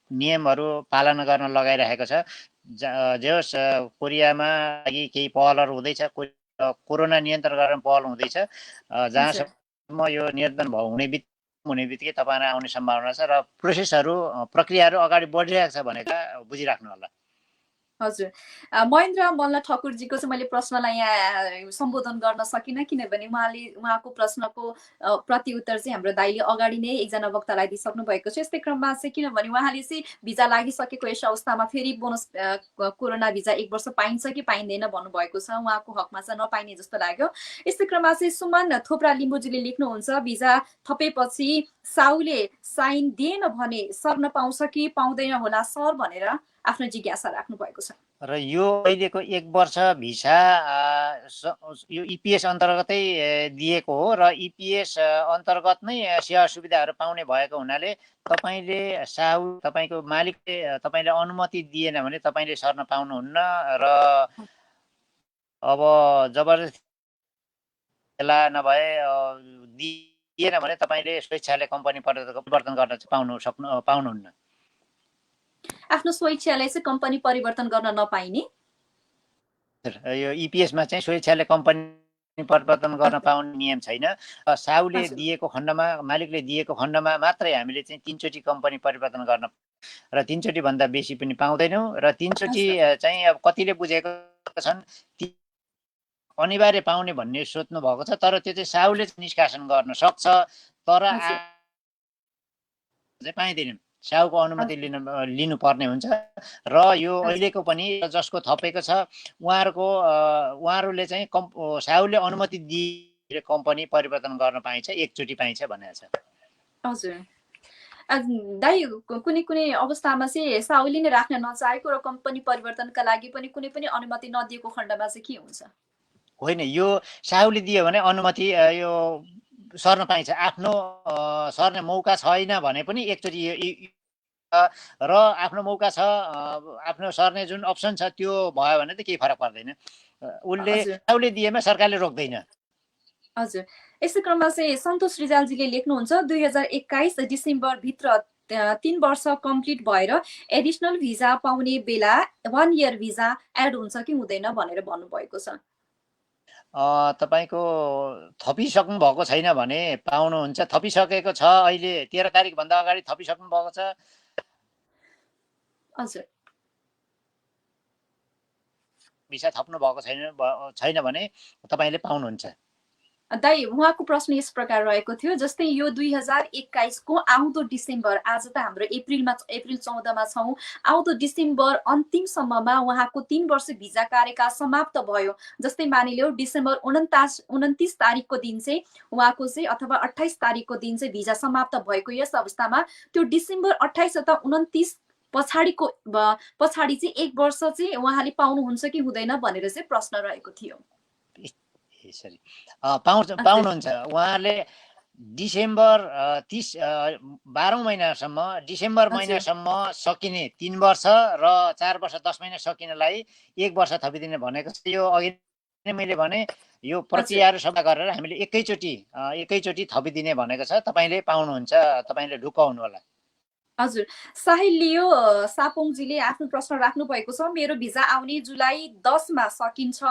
नियमहरू पालना गर्न लगाइरहेको छ। जे होस् कोरियामा लागि केही पहलहरू हुँदैछ, कोरोना नियन्त्रण गर्न पहल हुँदैछ, जहाँसम्म यो नियन्त्रण हुने बित्तिकै तपाईँलाई आउने सम्भावना छ र प्रक्रियाहरू अगाडि बढिरहेको छ भनेर बुझिराख्नु होला। हजुर। महेन्द्र मल्ल ठकुरजीको चाहिँ मैले प्रश्नलाई यहाँ सम्बोधन गर्न सकिनँ, किनभने उहाँको प्रश्नको प्रत्युत्तर चाहिँ हाम्रो दाइले अगाडि नै एकजना वक्तालाई दिइसक्नु भएको छ। यस्तै क्रममा चाहिँ किनभने उहाँले चाहिँ भिजा लागिसकेको यस अवस्थामा फेरि बोनस कोरोना भिजा 1 वर्ष पाइन्छ कि पाइँदैन भन्नुभएको छ, उहाँको हकमा चाहिँ नपाइने जस्तो लाग्यो। यस्तै क्रममा चाहिँ सुमन थोप्रा लिम्बूजीले लेख्नुहुन्छ, भिजा थपेपछि साउले साइन दिएन भने सर्न पाउँछ कि पाउँदैन होला सर भनेर आफ्नो जिज्ञासा राख्नु भएको छ। र यो अहिलेको 1 वर्ष भिसा यो इपिएस अन्तर्गतै दिएको हो र इपिएस अन्तर्गत नै सेवा सुविधाहरू पाउने भएको हुनाले तपाईँले तपाईँको मालिकले तपाईँले अनुमति दिएन भने तपाईँले सर्न पाउनुहुन्न। र अब जबरजस्ती नभए दिएन भने तपाईँले स्वेच्छाले कम्पनी परिवर्तन गर्न पाउनुहुन्न। आफ्नो स्वेच्छाले चाहिँ कम्पनी परिवर्तन गर्न नपाइने, यो इपिएसमा चाहिँ स्वेच्छाले कम्पनी परिवर्तन गर्न पाउने नियम छैन। साउले दिएको खण्डमा, मालिकले दिएको खण्डमा मात्रै हामीले चाहिँ 3 चोटि कम्पनी परिवर्तन गर्न, र 3 चोटि भन्दा बेसी पनि पाउँदैनौँ। र 3 चोटि चाहिँ अब कतिले बुझेको छन् अनिवार्य पाउने भन्ने सोच्नु भएको छ, तर त्यो चाहिँ साउले निष्कासन गर्न सक्छ, तर चाहिँ पाइँदैनन्। साउको अनुमति लिनुपर्ने हुन्छ। र यो अहिलेको पनि जसको थपेको छ उहाँहरूले चाहिँ साउले अनुमति दिए कम्पनी परिवर्तन गर्न पाइन्छ, एकचोटि पाइन्छ भनेको छ। हजुर दाइ, कुनै कुनै अवस्थामा चाहिँ साउले नै राख्न नचाहेको र कम्पनी परिवर्तनका लागि पनि कुनै पनि अनुमति नदिएको खण्डमा चाहिँ के हुन्छ? होइन, यो साउले दियो भने अनुमति यो सर्न पाइन्छ। आफ्नो सर्ने मौका छैन भने पनि एकचोटि र आफ्नो मौका छ, आफ्नो सर्ने जुन अप्सन छ त्यो भयो भने त केही फरक पर्दैन। उसले साउले दिएमा सरकारले रोक्दैन। हजुर। यसै क्रममा चाहिँ सन्तोष रिजालजीले लेख्नुहुन्छ, 2021 डिसेम्बर भित्र 3 वर्ष कम्प्लिट भएर एडिसनल भिजा पाउने बेला 1 इयर भिजा एड हुन्छ कि हुँदैन भनेर भन्नुभएको छ। तपाईँको थपिसक्नु भएको छैन भने पाउनुहुन्छ। थपिसकेको छ, अहिले 13 तारिकभन्दा अगाडि थपिसक्नु भएको छ। हजुर। भिसा थप्नु भएको छैन भने तपाईँले पाउनुहुन्छ। दाइ, उहाँको प्रश्न यस प्रकार रहेको थियो, जस्तै यो 2021 को आउँदो डिसेम्बर, आज त हाम्रो अप्रिल 14मा छौँ, आउँदो डिसेम्बर अन्तिमसम्ममा उहाँको 3 वर्ष भिजा कार्यकाल समाप्त भयो। जस्तै मानिलियो डिसेम्बर 29 तारिकको दिन चाहिँ उहाँको चाहिँ, अथवा 28 तारिकको दिन चाहिँ भिजा समाप्त भएको यस अवस्थामा त्यो डिसेम्बर 28 अथवा 29 पछाडि चाहिँ 1 वर्ष चाहिँ उहाँले पाउनुहुन्छ कि हुँदैन भनेर चाहिँ प्रश्न रहेको थियो। पाउनुहुन्छ। उहाँले डिसेम्बर 12 महिनासम्म, डिसेम्बर महिनासम्म सकिने 3 वर्ष र 4 वर्ष 10 महिना सकिनलाई 1 वर्ष थपिदिने भनेको छ। यो अघि नै मैले भने यो प्रक्रियाहरू सबै गरेर हामीले एकैचोटि थपिदिने भनेको छ। तपाईँले पाउनुहुन्छ, तपाईँले ढुक्क हुनु होला। हजुर। साहिलियो सापोङजीले आफ्नो प्रश्न राख्नु भएको छ, मेरो भिजा आउने जुलाई 10 मा सकिन्छ,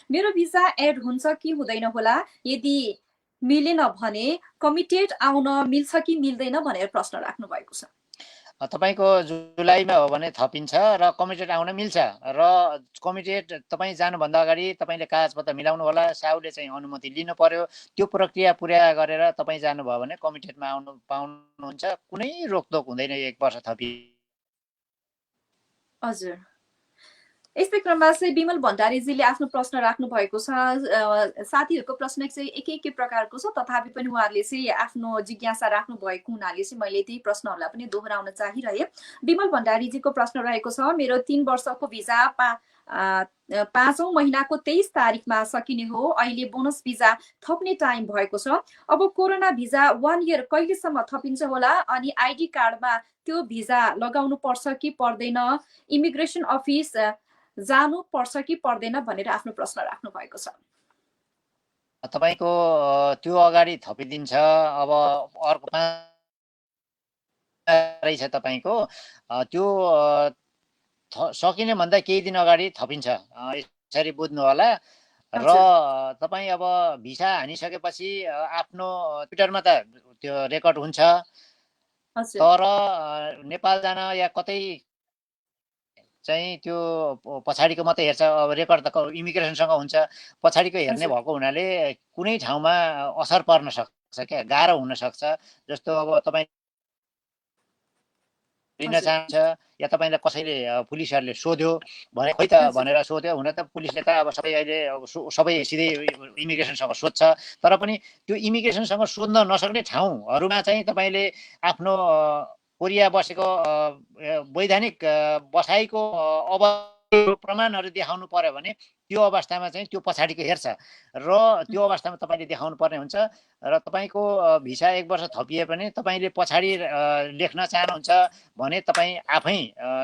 मेरो भिजा एड हुन्छ कि हुँदैन होला, यदि मिलेन भने कमिटेड आउन मिल्छ कि मिल्दैन भनेर प्रश्न राख्नु भएको छ। तपाईँको जुलाईमा हो भने थपिन्छ र कमिटेड आउन मिल्छ। र कमिटेड तपाईँ जानुभन्दा अगाडि तपाईँले कागजपत्र मिलाउनु होला, साउले चाहिँ अनुमति लिनु पर्यो। त्यो प्रक्रिया पुरा गरेर तपाईँ जानुभयो भने कमिटेडमा आउनु पाउनुहुन्छ। कुनै रोकटोक हुँदैन 1 वर्ष थपि। हजुर। यस्तै क्रममा चाहिँ विमल भण्डारीजीले आफ्नो प्रश्न राख्नु भएको छ। साथीहरूको प्रश्न चाहिँ एकै प्रकारको छ, तथापि पनि उहाँहरूले चाहिँ आफ्नो जिज्ञासा राख्नु भएको हुनाले चाहिँ मैले त्यही प्रश्नहरूलाई पनि दोहोऱ्याउन चाहिरहे। विमल भण्डारीजीको प्रश्न रहेको छ, मेरो 3 वर्षको भिजा 5औं महिनाको 23 तारिकमा सकिने हो, अहिले बोनस भिजा थप्ने टाइम भएको छ। अब कोरोना भिजा 1 इयर कहिलेसम्म थपिन्छ होला, अनि आइडी कार्डमा त्यो भिजा लगाउनु पर्छ कि पर्दैन, इमिग्रेसन अफिस जानु पर्छ कि पर्दैन भनेर आफ्नो प्रश्न राख्नु भएको छ। तपाईँको त्यो अगाडि थपिदिन्छ। अब अर्को रहेछ तपाईँको त्यो सकिने भन्दा केही दिन अगाडि थपिन्छ, यसरी बुझ्नु होला। र तपाईँ अब भिसा हानिसकेपछि आफ्नो ट्विटरमा त त्यो रेकर्ड हुन्छ, तर नेपाल जान या कतै चाहिँ त्यो पछाडिको मात्रै हेर्छ। अब रेकर्ड त इमिग्रेसनसँग हुन्छ, पछाडिको हेर्ने हजुर भएको हुनाले कुनै ठाउँमा असर पर्न सक्छ क्या, गाह्रो हुन सक्छ। जस्तो अब तपाईँ लिन हजुर चाहन्छ या तपाईँलाई कसैले पुलिसहरूले सोध्यो भने खोइ त हजुर भनेर सोध्यो। हुन त पुलिसले त अब सबै अहिले अब सबै सिधै इमिग्रेसनसँग सोध्छ, तर पनि त्यो इमिग्रेसनसँग सोध्न नसक्ने ठाउँहरूमा चाहिँ तपाईँले आफ्नो कोरिया बसेको वैधानिक बसाइको प्रमाणहरू देखाउनु पर्यो भने त्यो अवस्थामा चाहिँ त्यो पछाडिको हेर्छ र त्यो अवस्थामा तपाईँले देखाउनु पर्ने हुन्छ। र तपाईँको भिसा 1 वर्ष थपिए पनि तपाईँले पछाडि लेख्न चाहनुहुन्छ भने तपाईँ आफै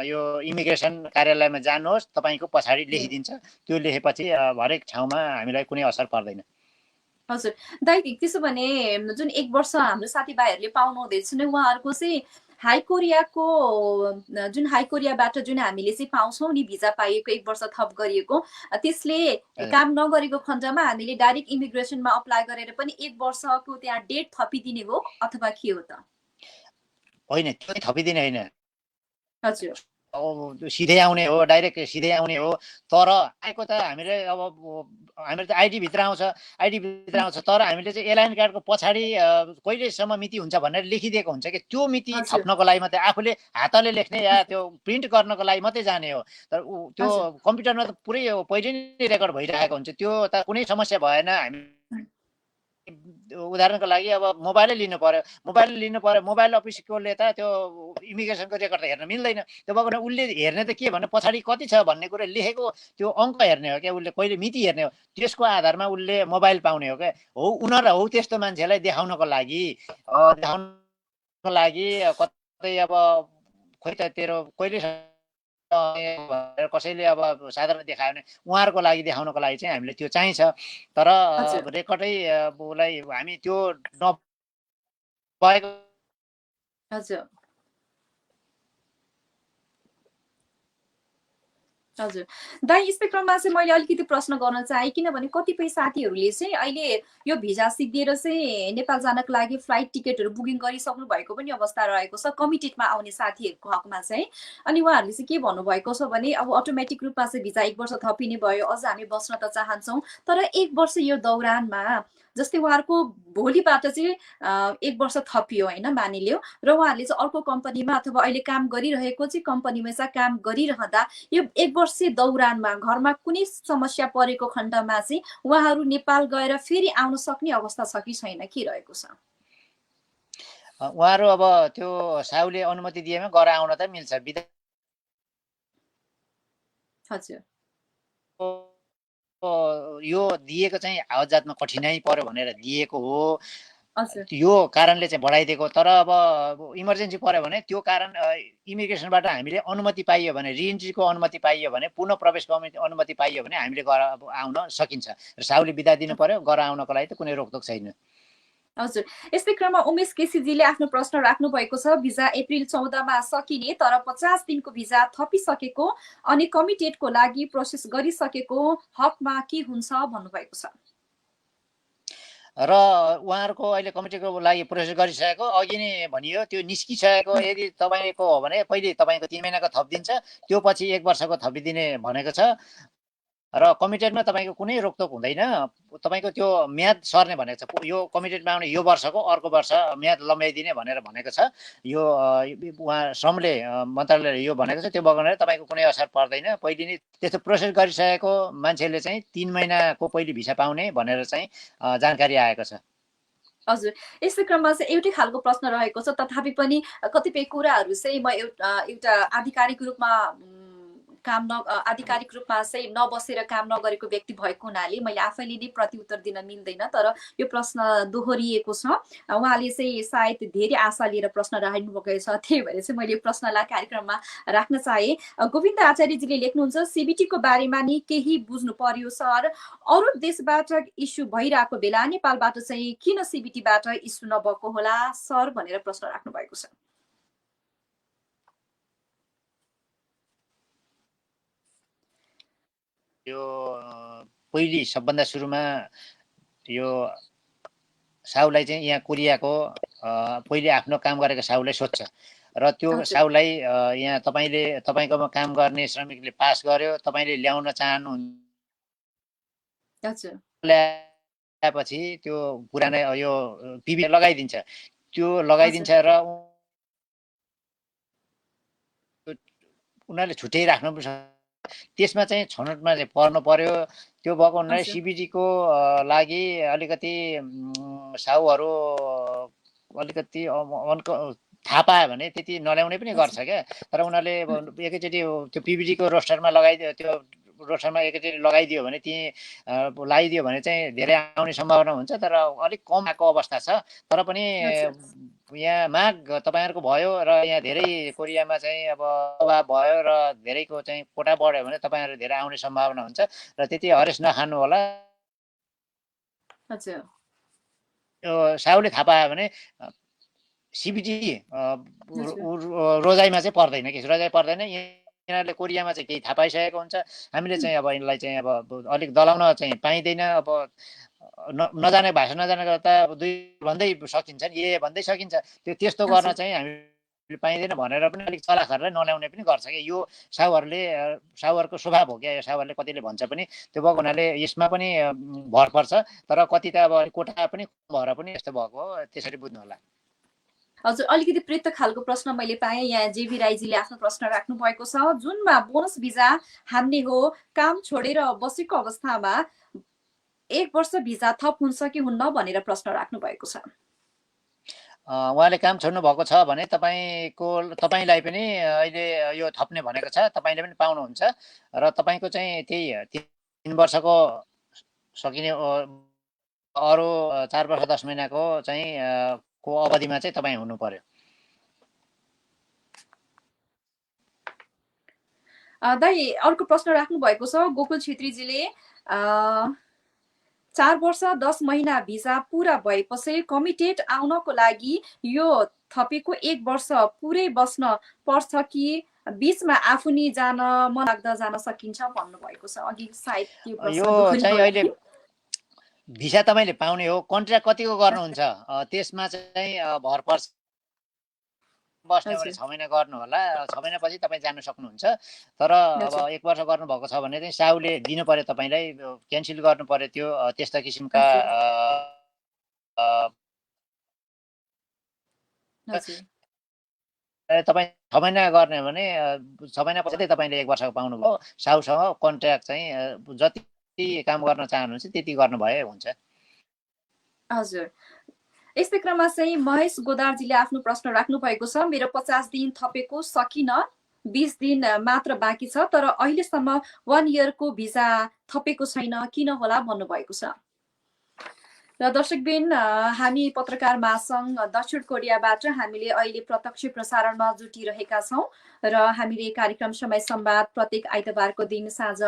यो इमिग्रेसन कार्यालयमा जानुहोस्, तपाईँको पछाडि लेखिदिन्छ। त्यो लेखेपछि हरेक ठाउँमा हामीलाई कुनै असर पर्दैन। हजुर दाइ, त्यसो भने जुन 1 वर्ष हाम्रो साथीभाइहरूले पाउनु हुँदैछ नि, उहाँहरूको चाहिँ हाई कोरियाको जुन हाई कोरियाबाट जुन हामीले चाहिँ पाउँछौँ नि भिजा पाइएको 1 वर्ष थप गरिएको, त्यसले काम नगरेको खण्डमा हामीले डाइरेक्ट इमिग्रेसनमा अप्लाई गरेर पनि 1 वर्षको त्यहाँ डेट थपिदिने हो अथवा के हो त? होइन, त्यो थपिदिने होइन, हजुर सिधै आउने हो, डाइरेक्ट सिधै आउने हो। तर आएको त हामीले अब हामीले त आइडी भित्र आउँछ, आइडी भित्र आउँछ, तर हामीले चाहिँ एलाइन कार्डको पछाडि कहिलेसम्म मिति हुन्छ भनेर लेखिदिएको हुन्छ कि त्यो मिति हजुर थप्नको लागि मात्रै आफूले हातले लेख्ने या त्यो प्रिन्ट गर्नको लागि मात्रै जाने हो। तर त्यो हजुर कम्प्युटरमा त पुरै पहिले नै रेकर्ड भइरहेको हुन्छ, त्यो त कुनै समस्या भएन। हामी उदाहरणको लागि अब मोबाइलै लिनु पर्यो, मोबाइल अफिसकोले त त्यो इमिग्रेसनको रेकर्ड त हेर्न मिल्दैन। त्यो भएको उसले हेर्ने त के भने पछाडि कति छ भन्ने कुरा लेखेको त्यो अङ्क हेर्ने हो क्या, उसले कहिले मिति हेर्ने हो, त्यसको आधारमा उसले मोबाइल पाउने हो क्या। हो उनीहरू हौ त्यस्तो मान्छेलाई देखाउनको लागि कतै अब खोइ त तेरो कहिले कसैले अब साधारण देखायो भने उहाँहरूको लागि देखाउनको लागि चाहिँ हामीले त्यो चाहिन्छ। तर हजुर रेकर्डै उसलाई हामी त्यो नपाएको हजुर हजुर दाइ, यस्तै क्रममा चाहिँ मैले अलिकति प्रश्न गर्न चाहेँ, किनभने कतिपय साथीहरूले चाहिँ अहिले यो भिजा सिद्धिएर चाहिँ नेपाल जानको लागि फ्लाइट टिकटहरू बुकिङ गरिसक्नु भएको पनि अवस्था रहेको छ कमिटेडमा आउने साथीहरूको हकमा चाहिँ। अनि उहाँहरूले चाहिँ के भन्नुभएको छ भने अब अटोमेटिक रूपमा चाहिँ भिजा 1 वर्ष थपिने भयो, अझ हामी बस्न त चाहन्छौँ, तर 1 वर्ष यो दौरानमा जस्तै उहाँहरूको भोलिबाट चाहिँ 1 वर्ष थपियो होइन मानिलियो, र उहाँहरूले चाहिँ अर्को कम्पनीमा अथवा अहिले काम गरिरहेको चाहिँ कम्पनीमा चाहिँ काम गरिरहँदा यो 1 वर्षे दौरानमा घरमा कुनै समस्या परेको खण्डमा चाहिँ उहाँहरू नेपाल गएर फेरि आउन सक्ने अवस्था छ कि छैन, के रहेको छ? उहाँहरू अब त्यो साउले अनुमति दिएमा गएर आउन त मिल्छ। हजुर यो दिएको चाहिँ आवत जातमा कठिनाइ पर्यो भनेर दिएको हो, हजुर यो कारणले चाहिँ बढाइदिएको। तर अब इमर्जेन्सी पर्यो भने त्यो कारण इमिग्रेसनबाट हामीले अनुमति पाइयो भने, रिइन्ट्रीको अनुमति पाइयो भने, पुनः प्रवेशको अनुमति पाइयो भने हामीले गएर आउन सकिन्छ। र साउले बिदा दिनु पर्यो, गएर आउनको लागि त कुनै रोकटोक छैन। हजुर यस्तै क्रममा उमेश केसीजीले आफ्नो प्रश्न राख्नु भएको छ। भिजा अप्रिल 14मा सकिने तर 50 दिनको भिजा थपिसकेको अनि कमिटेडको लागि प्रोसेस गरिसकेको हकमा के हुन्छ भन्नुभएको छ। र उहाँहरूको अहिले कमिटीको लागि प्रोसेस गरिसकेको अघि नै भनियो त्यो निस्किसकेको। यदि तपाईँको हो भने पहिले तपाईँको 3 महिनाको थपिदिन्छ, त्यो पछि 1 वर्षको थपिदिने भनेको छ। र कमिटेडमा तपाईँको कुनै रोकटोक हुँदैन, तपाईँको त्यो म्याद सर्ने भनेको छ। यो कमिटेडमा आउने यो वर्षको अर्को वर्ष म्याद लम्ब्याइदिने भनेर भनेको छ। यो उहाँ श्रमले मन्त्रालयले यो भनेको छ, त्यो बगानले तपाईँको कुनै असर पर्दैन। पहिले नै त्यस्तो प्रोसेस गरिसकेको मान्छेले चाहिँ 3 महिनाको पहिले भिसा पाउने भनेर चाहिँ जानकारी आएको छ। हजुर यस्तै क्रममा चाहिँ एउटै खालको प्रश्न रहेको छ, तथापि पनि कतिपय कुराहरू चाहिँ म एउटा आधिकारिक रूपमा काम आधिकारिक रूपमा चाहिँ नबसेर काम नगरेको व्यक्ति भएको हुनाले मैले आफैले नै प्रत्युत्तर दिन मिल्दैन, तर यो प्रश्न दोहोरिएको छ। उहाँले चाहिँ सायद धेरै आशा लिएर प्रश्न राख्नु भएको छ, त्यही भएर चाहिँ मैले यो प्रश्नलाई कार्यक्रममा राख्न चाहे। गोविन्द आचार्यजीले लेख्नुहुन्छ, सीबीटीको बारेमा नि केही बुझ्नु पर्यो सर, अरू देशबाट इस्यु भइरहेको बेला नेपालबाट चाहिँ किन सीबीटीबाट इस्यु नभएको होला सर भनेर प्रश्न राख्नु भएको छ। यो पहिले सबभन्दा सुरुमा यो साउलाई चाहिँ यहाँ कोरियाको पहिले आफ्नो काम गरेको साउलाई सोध्छ र त्यो साउलाई यहाँ तपाईँकोमा काम गर्ने श्रमिकले पास गर्यो, तपाईँले ल्याउन चाहनुहुन्छ, ल्याएपछि त्यो पुरानै यो पिबी लगाइदिन्छ, त्यो लगाइदिन्छ र उनीहरूले छुट्टै राख्नु पर्छ। त्यसमा चाहिँ छनौटमा चाहिँ पर्नु पर्यो। त्यो भएको हुनाले सिबिडीको लागि अलिकति साउहरू अलिकति थाहा पायो भने त्यति नल्याउने पनि गर्छ क्या। तर उनीहरूले एकैचोटि त्यो पिबिडीको रोस्टरमा लगाइदियो, त्यो रोस्टरमा एकैचोटि लगाइदियो भने लगाइदियो भने चाहिँ धेरै आउने सम्भावना हुन्छ। तर अलिक कम आएको अवस्था छ। तर पनि यहाँ माग तपाईँहरूको भयो र यहाँ धेरै कोरियामा चाहिँ अब अभाव भयो र धेरैको चाहिँ कोटा बढ्यो भने तपाईँहरू धेरै आउने सम्भावना हुन्छ र त्यति हरेस नखानु होला। साउले थाहा पायो भने सिबिडी रोजाइमा चाहिँ पर्दैन, कि रोजाइ पर्दैन। यिनीहरूले कोरियामा चाहिँ केही थाहा पाइसकेको हुन्छ। हामीले चाहिँ अब यिनलाई चाहिँ अब अलिक दलाउन चाहिँ पाइँदैन। अब नजाने भाषा नजानेको त दुई भन्दै सकिन्छ नि, ए भन्दै सकिन्छ। त्यस्तो गर्न चाहिँ हामीले पाइँदैन भनेर पनि अलिक चलाखहरूलाई नल्याउने पनि गर्छ कि। यो साउहरूको स्वभाव हो क्या। यो साउहरूले कतिले भन्छ पनि। त्यो भएको हुनाले यसमा पनि भर पर्छ। तर कति त अब कोटा पनि भएर पनि यस्तो भएको हो। त्यसरी बुझ्नु होला। हजुर, अलिकति पृथक खालको प्रश्न मैले पाएँ। यहाँ जेबी राईजीले आफ्नो प्रश्न राख्नु भएको छ। जुनमा बोनस भिजा हान्ने हो, काम छोडेर बसेको अवस्थामा 1 वर्ष भिजा थप हुन्छ कि हुन्न भनेर प्रश्न राख्नु भएको छ। उहाँले काम छोड्नु भएको छ भने तपाईँलाई पनि अहिले यो थप्ने भनेको छ, तपाईँले पनि पाउनुहुन्छ। र तपाईँको चाहिँ त्यही 3 वर्षको सकिने अरू 4 वर्ष 10 महिनाको चाहिँ को अवधिमा चाहिँ तपाईँ हुनु पर्यो। दाइ अर्को प्रश्न राख्नु भएको छ गोकुल छेत्रीजीले। 4 वर्ष 10 महिना भिजा पुरा भएपछि कमिटेड आउनको लागि यो थपेको 1 वर्ष पुरै बस्न पर्छ कि बीचमा आफू नि जान मन लाग्दा जान सकिन्छ भन्नु भएको छ। अघि सायद यो चाहिँ अहिले भिसा तपाईँले पाउने हो, कन्ट्र्याक्ट कतिको गर्नुहुन्छ त्यसमा चाहिँ भर पर्छ। बस्ने भने 6 महिना गर्नु होला, 6 महिनापछि तपाईँ जान सक्नुहुन्छ। तर अब 1 वर्ष गर्नुभएको छ भने चाहिँ साउले दिनु पर्यो, तपाईँलाई क्यान्सल गर्नु पर्यो। त्यो त्यस्ता किसिमका तपाईँ 6 महिना गर्ने भने 6 महिनापछि तपाईँले 1 वर्षको पाउनुभयो। साउसँग कन्ट्र्याक्ट चाहिँ जति काम गर्न चाहनुहुन्छ त्यति गर्नुभए हुन्छ। हजुर, यस्तै क्रममा चाहिँ महेश गोदारजीले आफ्नो प्रश्न राख्नु भएको छ। मेरो 50 दिन थपेको सकिन, 20 दिन मात्र बाँकी छ, तर अहिलेसम्म 1 इयरको भिजा थपेको छैन, किन होला भन्नुभएको छ। र दर्शकबिन, हामी पत्रकार महासंघ दक्षिण कोरियाबाट हामीले अहिले प्रत्यक्ष प्रसारणमा जुटिरहेका छौँ र हामीले कार्यक्रम समय संवाद प्रत्येक आइतबारको दिन साँझ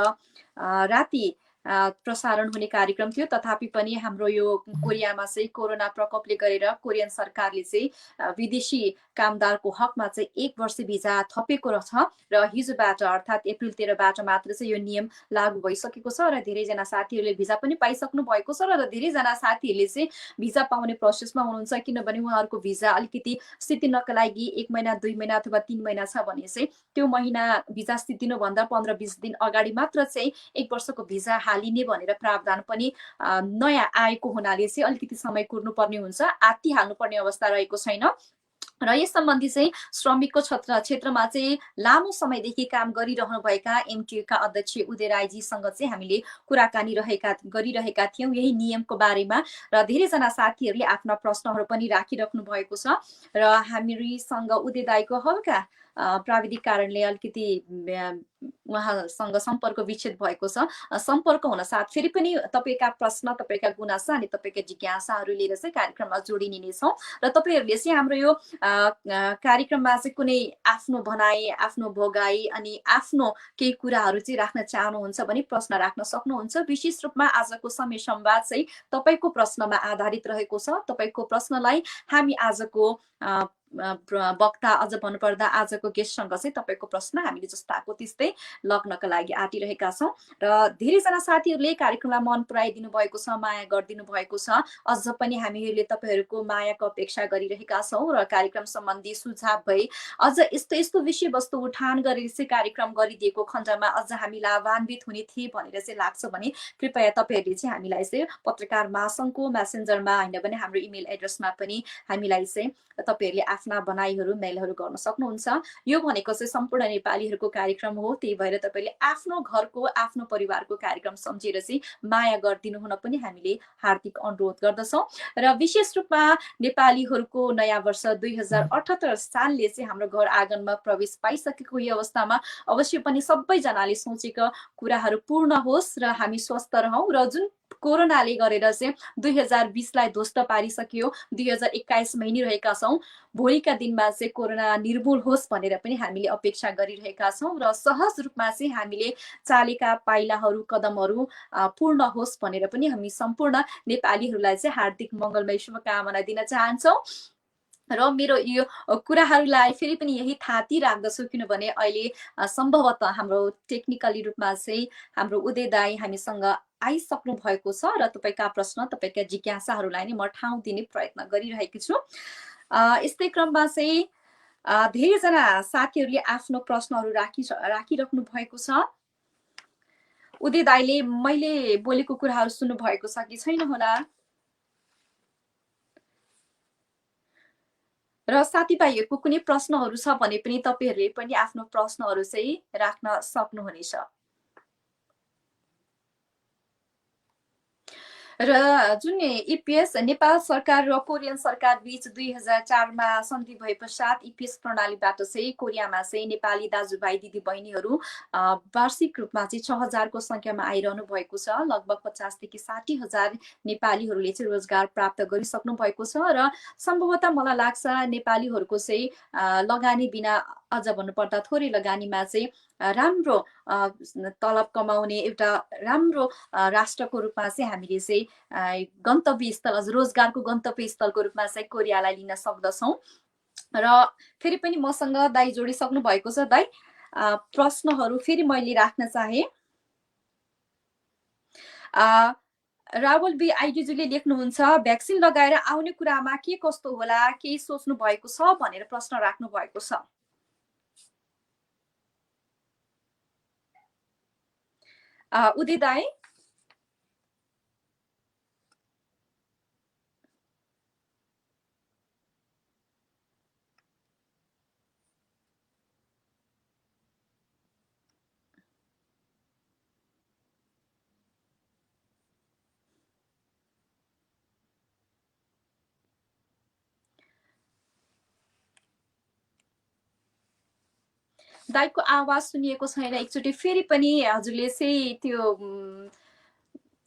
राति प्रसारण हुने कार्यक्रम थियो। तथापि पनि हाम्रो यो कोरियामा चाहिँ कोरोना प्रकोपले गरेर कोरियन सरकारले चाहिँ विदेशी कामदारको हकमा चाहिँ 1 वर्ष भिजा थपेको छ र हिजोबाट अर्थात् अप्रिल 13बाट मात्र चाहिँ यो नियम लागू भइसकेको छ र धेरैजना साथीहरूले भिजा पनि पाइसक्नु भएको छ र धेरैजना साथीहरूले चाहिँ भिजा पाउने प्रोसेसमा हुनुहुन्छ। किनभने उहाँहरूको भिजा अलिकति स्थितिनको लागि 1 महिना 2 महिना अथवा 3 महिना छ भने चाहिँ त्यो महिना भिजा स्थितिनुभन्दा 15-20 दिन अगाडि मात्र चाहिँ 1 वर्षको भिजा हालिने भनेर प्रावधान पनि नयाँ आएको हुनाले चाहिँ अलिकति समय कुर्नुपर्ने हुन्छ, आत्तिहाल्नुपर्ने अवस्था रहेको छैन। र यस सम्बन्धी चाहिँ श्रमिकको क्षेत्रमा चाहिँ लामो समयदेखि काम गरिरहनुभएका एमटियुका अध्यक्ष उदय राईजीसँग चाहिँ हामीले कुराकानी गरिरहेका थियौँ यही नियमको बारेमा र धेरैजना साथीहरूले आफ्ना प्रश्नहरू पनि राखिराख्नु भएको छ र हामीसँग उदय दाईको हल्का प्राविधिक कारणले अलिकति उहाँसँग सम्पर्क विच्छेद भएको छ। सम्पर्क हुन साथ फेरि पनि तपाईँका प्रश्न, तपाईँका गुनासा अनि तपाईँका जिज्ञासाहरू लिएर चाहिँ कार्यक्रममा जोडिने नै छौँ र तपाईँहरूले चाहिँ हाम्रो यो कार्यक्रममा चाहिँ कुनै आफ्नो भनाइ, आफ्नो भोगाई अनि आफ्नो केही कुराहरू चाहिँ राख्न चाहनुहुन्छ भने प्रश्न राख्न सक्नुहुन्छ। विशेष रूपमा आजको समय संवाद चाहिँ तपाईँको प्रश्नमा आधारित रहेको छ। तपाईँको प्रश्नलाई हामी आजको वक्ता अझ भन्नुपर्दा आजको गेस्टसँग चाहिँ तपाईँको प्रश्न हामीले जस्ताको त्यस्तै लग्नका लागि आँटिरहेका छौँ र धेरैजना साथीहरूले कार्यक्रमलाई मन पराइदिनु भएको छ, माया गरिदिनु भएको छ। अझ पनि हामीहरूले तपाईँहरूको मायाको अपेक्षा गरिरहेका छौँ र कार्यक्रम सम्बन्धी सुझाव भए अझ यस्तो यस्तो विषयवस्तु उठान गरेर चाहिँ कार्यक्रम गरिदिएको खण्डमा अझ हामी लाभान्वित हुने थिए भनेर चाहिँ लाग्छ भने कृपया तपाईँहरूले चाहिँ हामीलाई चाहिँ पत्रकार महासङ्घको मेसेन्जरमा होइन भने हाम्रो इमेल एड्रेसमा पनि हामीलाई चाहिँ तपाईँहरूले आफ्ना भनाइहरू मेलहरू गर्न सक्नुहुन्छ। यो भनेको चाहिँ सम्पूर्ण नेपालीहरूको कार्यक्रम हो, त्यही भएर तपाईँले आफ्नो घरको आफ्नो परिवारको कार्यक्रम सम्झेर चाहिँ माया गरिदिनु हुन पनि हामीले हार्दिक अनुरोध गर्दछौँ। र विशेष रूपमा नेपालीहरूको नयाँ वर्ष 2078 सालले चाहिँ हाम्रो घर आँगनमा प्रवेश पाइसकेको यो अवस्थामा अवश्य पनि सबैजनाले सोचेका कुराहरू पूर्ण होस् र हामी स्वस्थ रहौँ र जुन कोरोनाले गरेर चाहिँ 2020लाई ध्वस्त पारिसक्यो, 2021 महिनिरहेका छौँ, भोलिका दिनमा चाहिँ कोरोना निर्मूल होस् भनेर पनि हामीले अपेक्षा गरिरहेका छौँ र सहज रूपमा चाहिँ हामीले चालेका पाइलाहरू कदमहरू पूर्ण होस् भनेर पनि हामी सम्पूर्ण नेपालीहरूलाई चाहिँ हार्दिक मङ्गलमय शुभकामना दिन चाहन्छौँ। र मेरो यो कुराहरूलाई फेरि पनि यही थाती राख्दछु किनभने अहिले सम्भवतः हाम्रो टेक्निकली रूपमा चाहिँ हाम्रो उदय दाई हामीसँग आइसक्नु भएको छ र तपाईँका प्रश्न तपाईँका जिज्ञासाहरूलाई नै म ठाउँ दिने प्रयत्न गरिरहेकी छु। यस्तै क्रममा चाहिँ धेरैजना साथीहरूले आफ्नो प्रश्नहरू राखिराख्नु भएको छ। उदय दाईले मैले बोलेको कुराहरू सुन्नु भएको छ कि छैन होला? र साथीभाइहरूको कुनै प्रश्नहरू छ भने पनि तपाईँहरूले पनि आफ्नो प्रश्नहरू चाहिँ राख्न सक्नुहुनेछ। र जुन इपिएस नेपाल सरकार र कोरियन सरकार बीच 2004मा सन्धि भए पश्चात इपिएस प्रणालीबाट चाहिँ कोरियामा चाहिँ नेपाली दाजुभाइ दिदी बहिनीहरू वार्षिक रूपमा चाहिँ 6000को संख्यामा आइरहनु भएको छ। लगभग 50 देखि 60,000 नेपालीहरूले चाहिँ रोजगार प्राप्त गरिसक्नु भएको छ र सम्भवतः मलाई लाग्छ नेपालीहरूको चाहिँ लगानी बिना अझ भन्नुपर्दा थोरै लगानीमा चाहिँ राम्रो तलब कमाउने एउटा राम्रो राष्ट्रको रूपमा चाहिँ हामीले चाहिँ गन्तव्य स्थल अझ रोजगारको गन्तव्य स्थलको रूपमा चाहिँ कोरियालाई लिन सक्दछौँ। र फेरि पनि मसँग दाई जोडिसक्नु भएको छ। दाई प्रश्नहरू फेरि मैले राख्न चाहे। रावल बी आइडीजीले लेख्नुहुन्छ भ्याक्सिन लगाएर आउने कुरामा के कस्तो होला, केही सोच्नु भएको छ भनेर प्रश्न राख्नु भएको छ। उदय दाई दाईको आवाज सुनिएको छैन। एकचोटि फेरि पनि हजुरले चाहिँ त्यो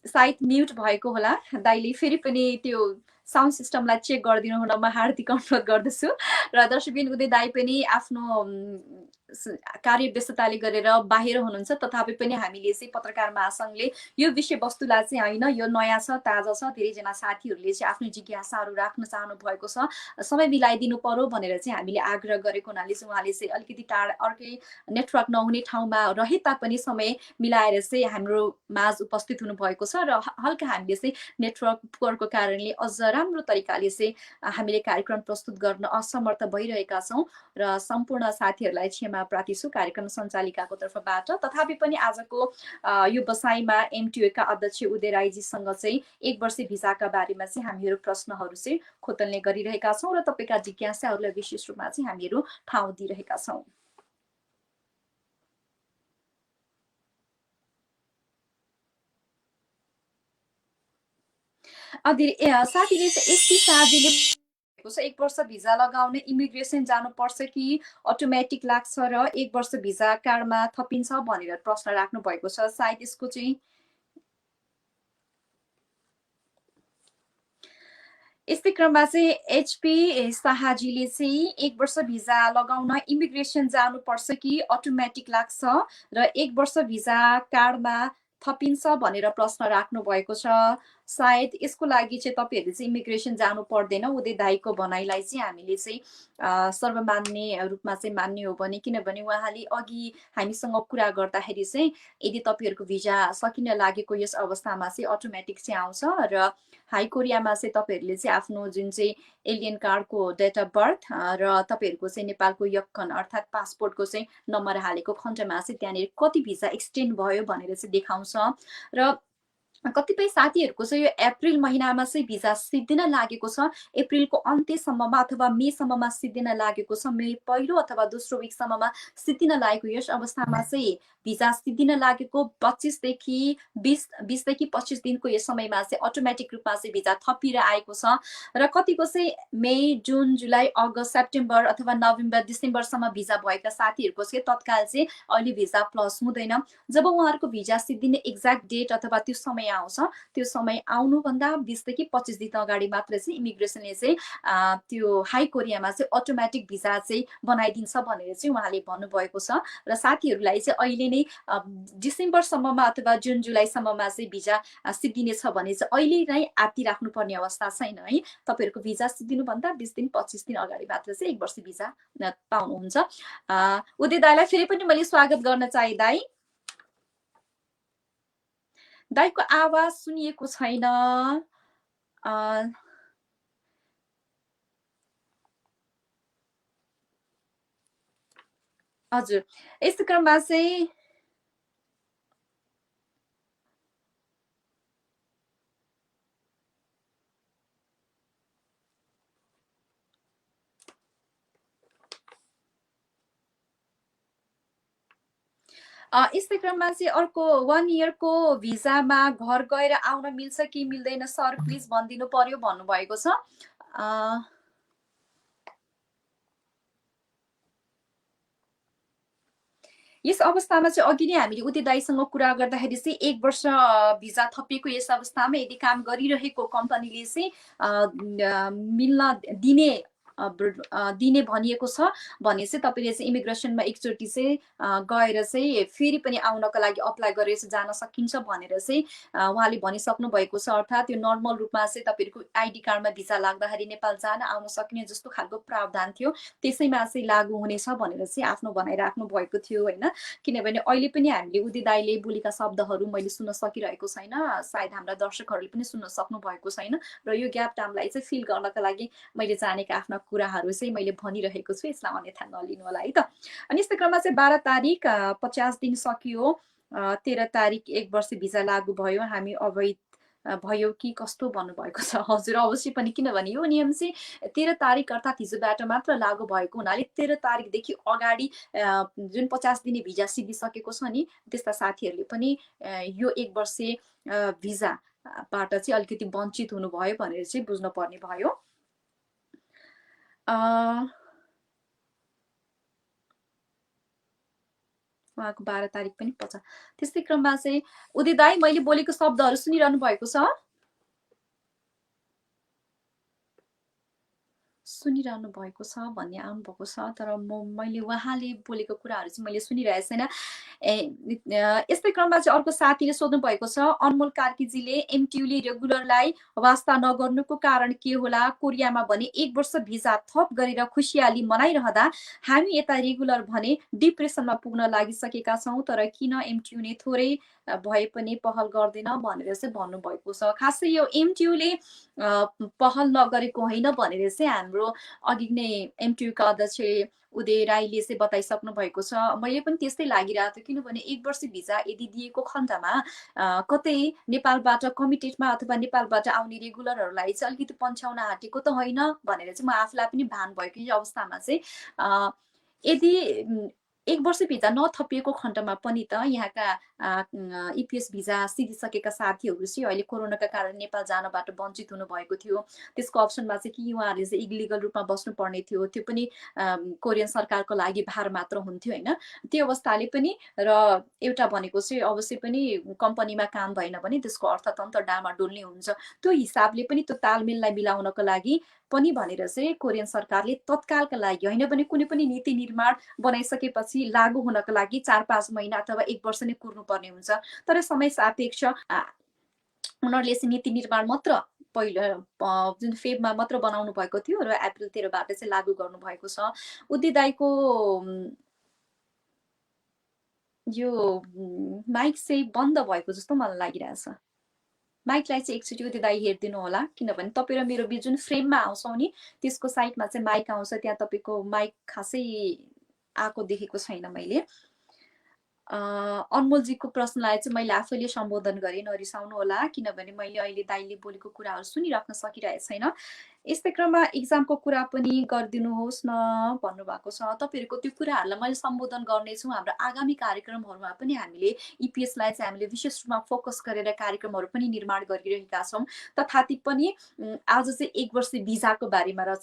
सायद म्युट भएको होला। दाईले फेरि पनि त्यो साउन्ड सिस्टमलाई चेक गरिदिनु हुन म हार्दिक अनुरोध गर्दछु। र दर्शकबिन उदय दाई पनि आफ्नो कार्य व्यस्तताले गरेर बाहिर हुनुहुन्छ, तथापि पनि हामीले चाहिँ पत्रकार महासङ्घले यो विषयवस्तुलाई चाहिँ होइन यो नयाँ छ, ताजा छ, धेरैजना साथीहरूले चाहिँ आफ्नो जिज्ञासाहरू राख्न चाहनु भएको छ, समय मिलाइदिनु पर्यो भनेर चाहिँ हामीले आग्रह गरेको हुनाले चाहिँ उहाँले चाहिँ अलिकति टाढा अर्कै नेटवर्क नहुने ठाउँमा रहे तापनि समय मिलाएर चाहिँ हाम्रो माझ उपस्थित हुनुभएको छ र हल्का हामीले चाहिँ नेटवर्कको कारणले अझ राम्रो तरिकाले चाहिँ हामीले कार्यक्रम प्रस्तुत गर्न असमर्थ भइरहेका छौँ र सम्पूर्ण साथीहरूलाई क्षमा प्रार्थी छु कार्यक्रम सञ्चालिकाको तर्फबाट। तथापि पनि आजको यो बसाइमा एमटिओका अध्यक्ष उदय राईजीसँग चाहिँ 1 वर्षे भिसाका बारेमा चाहिँ हामीहरू प्रश्नहरू चाहिँ खोतल्ने गरिरहेका छौँ र तपाईँका जिज्ञासाहरूलाई विशेष रूपमा चाहिँ हामीहरू ठाउँ दिइरहेका छौँ। साथीले एसपी साजीले 1 वर्ष भिजा लगाउने इमिग्रेसन जानुपर्छ कि अटोमेटिक लाग्छ र 1 वर्ष भिजा कार्डमा थपिन्छ भनेर प्रश्न राख्नु भएको छ। सायद यसको चाहिँ यस्तै क्रममा चाहिँ एचपी शाहजीले चाहिँ 1 वर्ष भिजा लगाउन इमिग्रेसन जानुपर्छ कि अटोमेटिक लाग्छ र 1 वर्ष भिजा कार्डमा थपिन्छ भनेर प्रश्न राख्नु भएको छ। सायद यसको लागि चाहिँ तपाईँहरूले चाहिँ इमिग्रेसन जानु पर्दैन उदय दाईको भनाइलाई चाहिँ हामीले चाहिँ सर्वमान्य रूपमा चाहिँ मान्ने हो भने, किनभने उहाँले अघि हामीसँग कुरा गर्दाखेरि चाहिँ यदि तपाईँहरूको भिजा सकिन लागेको यस अवस्थामा चाहिँ अटोमेटिक चाहिँ आउँछ र हाई कोरियामा चाहिँ तपाईँहरूले चाहिँ आफ्नो जुन चाहिँ एलियन कार्डको डेट अफ बर्थ र तपाईँहरूको चाहिँ नेपालको यक्कन अर्थात् पासपोर्टको चाहिँ नम्बर हालेको खण्डमा चाहिँ त्यहाँनिर कति भिजा एक्सटेन्ड भयो भनेर चाहिँ देखाउँछ। र कतिपय साथीहरूको चाहिँ यो अप्रिल महिनामा चाहिँ भिजा सिद्धिन लागेको छ, अप्रिलको अन्त्यसम्ममा अथवा मेसम्ममा सिद्धिन लागेको छ, मे पहिलो अथवा दोस्रो विकसम्ममा सिद्धिन लागेको यस अवस्थामा चाहिँ भिजा सिद्धिन लागेको 25देखि 25 दिनको यस समयमा चाहिँ अटोमेटिक रूपमा चाहिँ भिजा थपिएर आएको छ। र कतिको चाहिँ मे, जुन, जुलाई, अगस्त, सेप्टेम्बर अथवा नोभेम्बर, डिसेम्बरसम्म भिजा भएका साथीहरूको चाहिँ तत्काल चाहिँ अहिले भिजा प्लस हुँदैन। जब उहाँहरूको भिजा सिद्धिने एक्ज्याक्ट डेट अथवा त्यो समय आउँछ, त्यो समय आउनुभन्दा 20देखि 25 दिन अगाडि मात्र चाहिँ इमिग्रेसनले चाहिँ त्यो हाई कोरियामा चाहिँ अटोमेटिक भिजा चाहिँ बनाइदिन्छ भनेर चाहिँ उहाँले भन्नुभएको छ। र साथीहरूलाई चाहिँ अहिले नै डिसेम्बरसम्ममा अथवा जुन जुलाईसम्ममा चाहिँ भिजा सिद्धिनेछ भने चाहिँ अहिले नै आत्ति राख्नुपर्ने अवस्था छैन है। तपाईँहरूको भिजा सिद्धिनुभन्दा 20 दिन 25 दिन अगाडि मात्र चाहिँ 1 वर्ष भिजा पाउनुहुन्छ। उदय दाईलाई फेरि पनि मैले स्वागत गर्न चाहे। दाईको आवाज सुनिएको छैन। हजुर, यस्तो क्रममा चाहिँ यस्तै क्रममा चाहिँ अर्को 1 इयरको भिजामा घर गएर आउन मिल्छ कि मिल्दैन सर, प्लिज भनिदिनु पर्यो भन्नुभएको छ। यस अवस्थामा चाहिँ अघि नै हामीले उदय दाईसँग कुरा गर्दाखेरि चाहिँ 1 वर्ष भिजा थपिएको यस अवस्थामा यदि काम गरिरहेको कम्पनीले चाहिँ मिल्न दिने भनिएको छ भने चाहिँ तपाईँले चाहिँ इमिग्रेसनमा एकचोटि चाहिँ गएर चाहिँ फेरि पनि आउनको लागि अप्लाई गरेर जान सकिन्छ भनेर चाहिँ उहाँले भनिसक्नु भएको छ। अर्थात् यो नर्मल रूपमा चाहिँ तपाईँहरूको आइडी कार्डमा भिजा लाग्दाखेरि नेपाल जान आउन सकिने जस्तो खालको प्रावधान थियो, त्यसैमा चाहिँ लागू हुनेछ भनेर चाहिँ आफ्नो भनाइ राख्नु भएको थियो होइन। किनभने अहिले पनि हामीले उदय दाईले बोलेका शब्दहरू मैले सुन्न सकिरहेको छैन, सायद हाम्रा दर्शकहरूले पनि सुन्न सक्नु भएको छैन। र यो ग्याप टाइमलाई चाहिँ फिल गर्नका लागि मैले जानेका आफ्ना कुराहरू चाहिँ मैले भनिरहेको छु, यसलाई अन्यथा नलिनु होला है त। अनि यस्तो क्रममा चाहिँ 12 तारिक 50 दिन सकियो, 13 तारिक 1 वर्ष भिजा लागू भयो, हामी अवैध भयो कि कस्तो भन्नुभएको छ। हजुर अवश्य पनि, किनभने यो नियम चाहिँ 13 तारिक अर्थात् हिजोबाट मात्र लागू भएको हुनाले 13 तारिकदेखि अगाडि जुन 50 दिने भिजा सिद्धिसकेको छ नि त्यस्ता साथीहरूले पनि यो 1 वर्ष भिजाबाट चाहिँ अलिकति वञ्चित हुनुभयो भनेर चाहिँ बुझ्नु पर्ने भयो। उहाँको 12 तारिक पनि 50। त्यस्तै क्रममा चाहिँ उदय दाई मैले बोलेको शब्दहरू सुनिरहनु भएको छ? सुनिरहनु भएको छ भन्ने आउनुभएको छ, तर मैले उहाँले बोलेको कुराहरू चाहिँ मैले सुनिरहेको छैन। यस्तै क्रममा चाहिँ अर्को साथीले सोध्नु भएको छ, अनमोल कार्कीजीले एमटियूले रेगुलरलाई वास्ता नगर्नुको कारण के होला? कोरियामा भने 1 वर्ष भिजा थप गरेर खुसियाली मनाइरहँदा हामी यता रेगुलर भने डिप्रेसनमा पुग्न लागिसकेका छौँ, तर किन एमटियूले थोरै भए पनि पहल गर्दैन भनेर चाहिँ भन्नुभएको छ। खासै यो एमटियूले पहल नगरेको होइन भनेर चाहिँ हाम्रो अघि नै एमटियूका अध्यक्ष उदय राईले चाहिँ बताइसक्नु भएको छ। मैले पनि त्यस्तै लागिरहेको थियो, किनभने 1 वर्ष भिजा यदि दिएको खण्डमा कतै नेपालबाट कमिटेडमा अथवा नेपालबाट आउने रेगुलरहरूलाई चाहिँ अलिकति पन्छाउन आँटेको त होइन भनेर चाहिँ म आफूलाई पनि भान भएको यो अवस्थामा चाहिँ यदि 1 वर्ष भिजा नथपिएको खण्डमा पनि त यहाँका इपिएस भिजा सिधिसकेका साथीहरू चाहिँ अहिले कोरोनाका कारण नेपाल जानबाट वञ्चित हुनुभएको थियो। त्यसको अप्सनमा चाहिँ कि उहाँहरूले चाहिँ इलिगल रूपमा बस्नुपर्ने थियो, त्यो पनि कोरियन सरकारको लागि भार मात्र हुन्थ्यो होइन। त्यो अवस्थाले पनि र एउटा भनेको चाहिँ अवश्य पनि कम्पनीमा काम भएन भने त्यसको अर्थतन्त्र डामाडोल्ने हुन्छ, त्यो हिसाबले पनि त्यो तालमेललाई मिलाउनको लागि पनि भनेर चाहिँ कोरियन सरकारले तत्कालका लागि होइन भने कुनै पनि नीति निर्माण बनाइसकेपछि लागू हुनको लागि 4-5 महिना अथवा 1 वर्ष नै कुर्नुपर्ने हुन्छ। तर समय सापेक्ष उनीहरूले चाहिँ नीति निर्माण मात्र पहिलो जुन फेबमा मात्र बनाउनु भएको थियो र अप्रिल 13बाट चाहिँ लागू गर्नुभएको छ। उदय दाइको यो माइक चाहिँ बन्द भएको जस्तो मलाई लागिरहेछ। माइकलाई चाहिँ एकचोटि उदय दाइ हेरिदिनु होला, किनभने तपाईँ र मेरो जुन फ्रेममा आउँछौँ नि त्यसको साइडमा चाहिँ माइक आउँछ, त्यहाँ तपाईँको माइक खासै आएको देखेको छैन मैले। अनमोलजीको प्रश्नलाई चाहिँ मैले आफैले सम्बोधन गरेँ, नरिसाउनु होला, किनभने मैले अहिले दाइले बोलेको कुराहरू सुनिराख्न सकिरहेको छैन। यस्तै क्रममा इक्जामको कुरा पनि गरिदिनुहोस् न भन्नुभएको छ। तपाईँहरूको त्यो कुराहरूलाई मैले सम्बोधन गर्नेछु। हाम्रो आगामी कार्यक्रमहरूमा पनि हामीले इपिएसलाई चाहिँ हामीले विशेष रूपमा फोकस गरेर कार्यक्रमहरू पनि निर्माण गरिरहेका छौँ। तथापि पनि आज चाहिँ 1 वर्ष भिजाको बारेमा र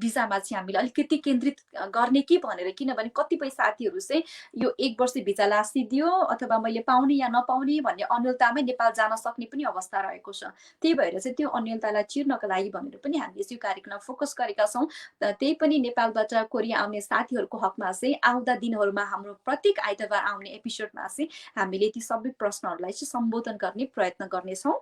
भिजामा चाहिँ हामीले अलिकति केन्द्रित गर्ने कि भनेर, किनभने कतिपय साथीहरू चाहिँ यो 1 वर्ष भिजा लासिदियो अथवा मैले पाउने या नपाउने भन्ने अन्यलतामै नेपाल जान सक्ने पनि अवस्था रहेको छ। त्यही भएर चाहिँ त्यो अन्यलतालाई चिर्नको लागि भनेर पनि हामीले यो कार्यक्रम फोकस गरेका छौँ। त्यही पनि नेपालबाट कोरिया आउने साथीहरूको हकमा चाहिँ आउँदा दिनहरूमा हाम्रो प्रत्येक आइतबार आउने एपिसोडमा चाहिँ हामीले ती सबै प्रश्नहरूलाई चाहिँ सम्बोधन गर्ने प्रयत्न गर्नेछौँ।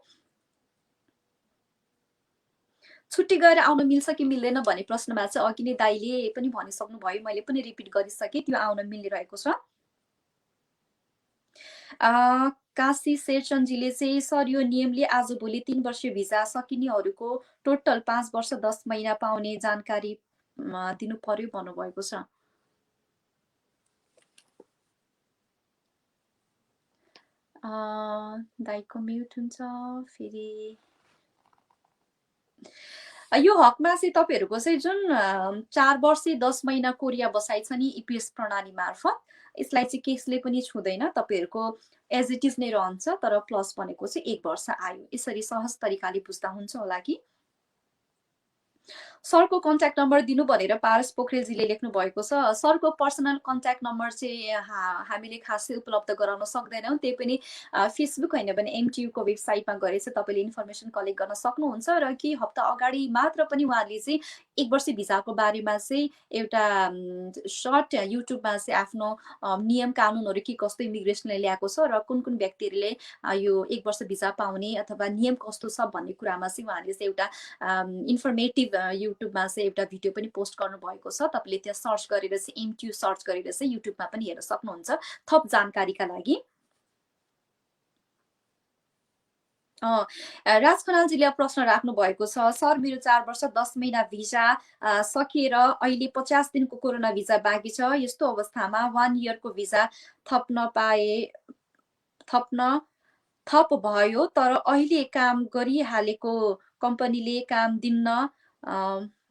छुट्टी गएर आउन मिल्छ कि मिल्दैन भन्ने प्रश्नमा चाहिँ अघि नै दाइले पनि भनिसक्नु भयो, मैले पनि रिपिट गरिसकेँ, त्यो आउन मिलिरहेको छ। काशी शेरचन्दजीले चाहिँ सर यो नियमले आजभोलि 3 वर्ष भिजा सकिनेहरूको टोटल 5 वर्ष 10 महिना पाउने जानकारी दिनु पर्यो भन्नुभएको छ। दाइको म्युट हुन्छ फेरि। यो हकमा चाहिँ तपाईँहरूको चाहिँ जुन 4 वर्ष 10 महिना कोरिया बसाइ छ नि इपिएस प्रणाली मार्फत, यसलाई चाहिँ केसले पनि छुँदैन, तपाईँहरूको एज इट इज नै रहन्छ, तर प्लस भनेको चाहिँ 1 वर्ष आयो। यसरी सहज तरिकाले बुझ्दा हुन्छ होला कि। सरको कन्ट्याक्ट नम्बर दिनु भनेर पारस पोखरेलजीले लेख्नु भएको छ। सरको पर्सनल कन्ट्याक्ट नम्बर चाहिँ हामीले खासै उपलब्ध गराउन सक्दैनौँ, त्यही पनि फेसबुक होइन भने एमटियुको वेबसाइटमा गएर चाहिँ तपाईँले इन्फर्मेसन कलेक्ट गर्न सक्नुहुन्छ। र केही हप्ता अगाडि मात्र पनि उहाँले चाहिँ 1 वर्ष भिजाको बारेमा चाहिँ एउटा सर्ट युट्युबमा चाहिँ आफ्नो नियम कानुनहरू के कस्तो इमिग्रेसनले ल्याएको छ र कुन कुन व्यक्तिहरूले यो 1 वर्ष भिजा पाउने अथवा नियम कस्तो छ भन्ने कुरामा चाहिँ उहाँले चाहिँ एउटा इन्फर्मेटिभ युट्युबमा चाहिँ एउटा भिडियो पनि पोस्ट गर्नुभएको छ। तपाईँले त्यहाँ सर्च गरेर चाहिँ एमटियु सर्च गरेर चाहिँ युट्युबमा पनि हेर्न सक्नुहुन्छ थप जानकारीका लागि। राज खनालजीले प्रश्न राख्नु भएको छ, सर मेरो 4 वर्ष 10 महिना भिजा सकिएर अहिले 50 दिनको कोरोना भिजा बाँकी छ, यस्तो अवस्थामा 1 इयरको भिजा थप भयो, तर अहिले काम गरिहालेको कम्पनीले काम दिन्न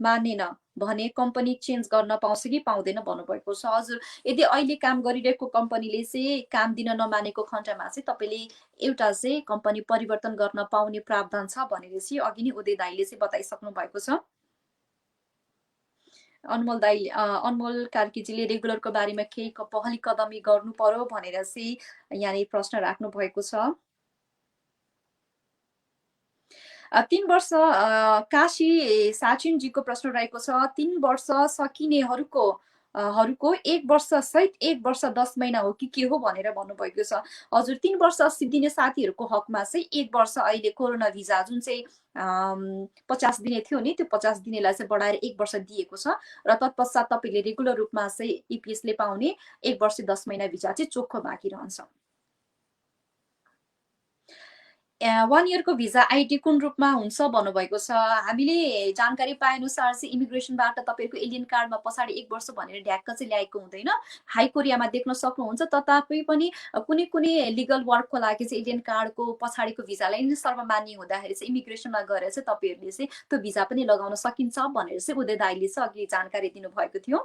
मानेन भने कम्पनी चेन्ज गर्न पाउँछ कि पाउँदैन भन्नुभएको छ। हजुर, यदि अहिले काम गरिरहेको कम्पनीले चाहिँ काम दिन नमानेको खण्डमा चाहिँ तपाईँले एउटा चाहिँ कम्पनी परिवर्तन गर्न पाउने प्रावधान छ भनेर चाहिँ अघि नै उदय दाइले चाहिँ बताइसक्नु भएको छ। अनमोल कार्कीजीले रेगुलरको बारेमा केही पहल कदमी गर्नु पर्यो भनेर चाहिँ यहाँनिर प्रश्न राख्नु भएको छ। 3 वर्ष काशी साचिनजीको प्रश्न रहेको छ, 3 वर्ष सकिनेहरूको 1 वर्ष सहित 1 वर्ष 10 महिना हो कि के हो भनेर भन्नुभएको छ। हजुर, 3 वर्ष सिद्धिने साथीहरूको हकमा चाहिँ 1 वर्ष अहिले कोरोना भिजा जुन चाहिँ 50 दिने थियो नि, त्यो 50 दिनेलाई चाहिँ बढाएर 1 वर्ष दिएको छ र तत्पश्चात तपाईँले रेगुलर रूपमा चाहिँ इपिएसले पाउने 1 वर्ष 10 महिना भिजा चाहिँ चोखो बाँकी रहन्छ। 1 इयरको भिजा आइडी कुन रूपमा हुन्छ भन्नुभएको छ। हामीले जानकारी पाएअनुसार चाहिँ इमिग्रेसनबाट तपाईँको एलियन कार्डमा पछाडि 1 वर्ष भनेर ढ्याक्क चाहिँ ल्याएको हुँदैन। हाई कोरियामा देख्न सक्नुहुन्छ, तथापि पनि कुनै कुनै लिगल वर्कको लागि चाहिँ एलियन कार्डको पछाडिको भिजालाई नै सर्वमान्य हुँदाखेरि चाहिँ इमिग्रेसनमा गएर चाहिँ तपाईँहरूले चाहिँ त्यो भिजा पनि लगाउन सकिन्छ भनेर चाहिँ उदय दाइले चाहिँ अघि जानकारी दिनुभएको थियो।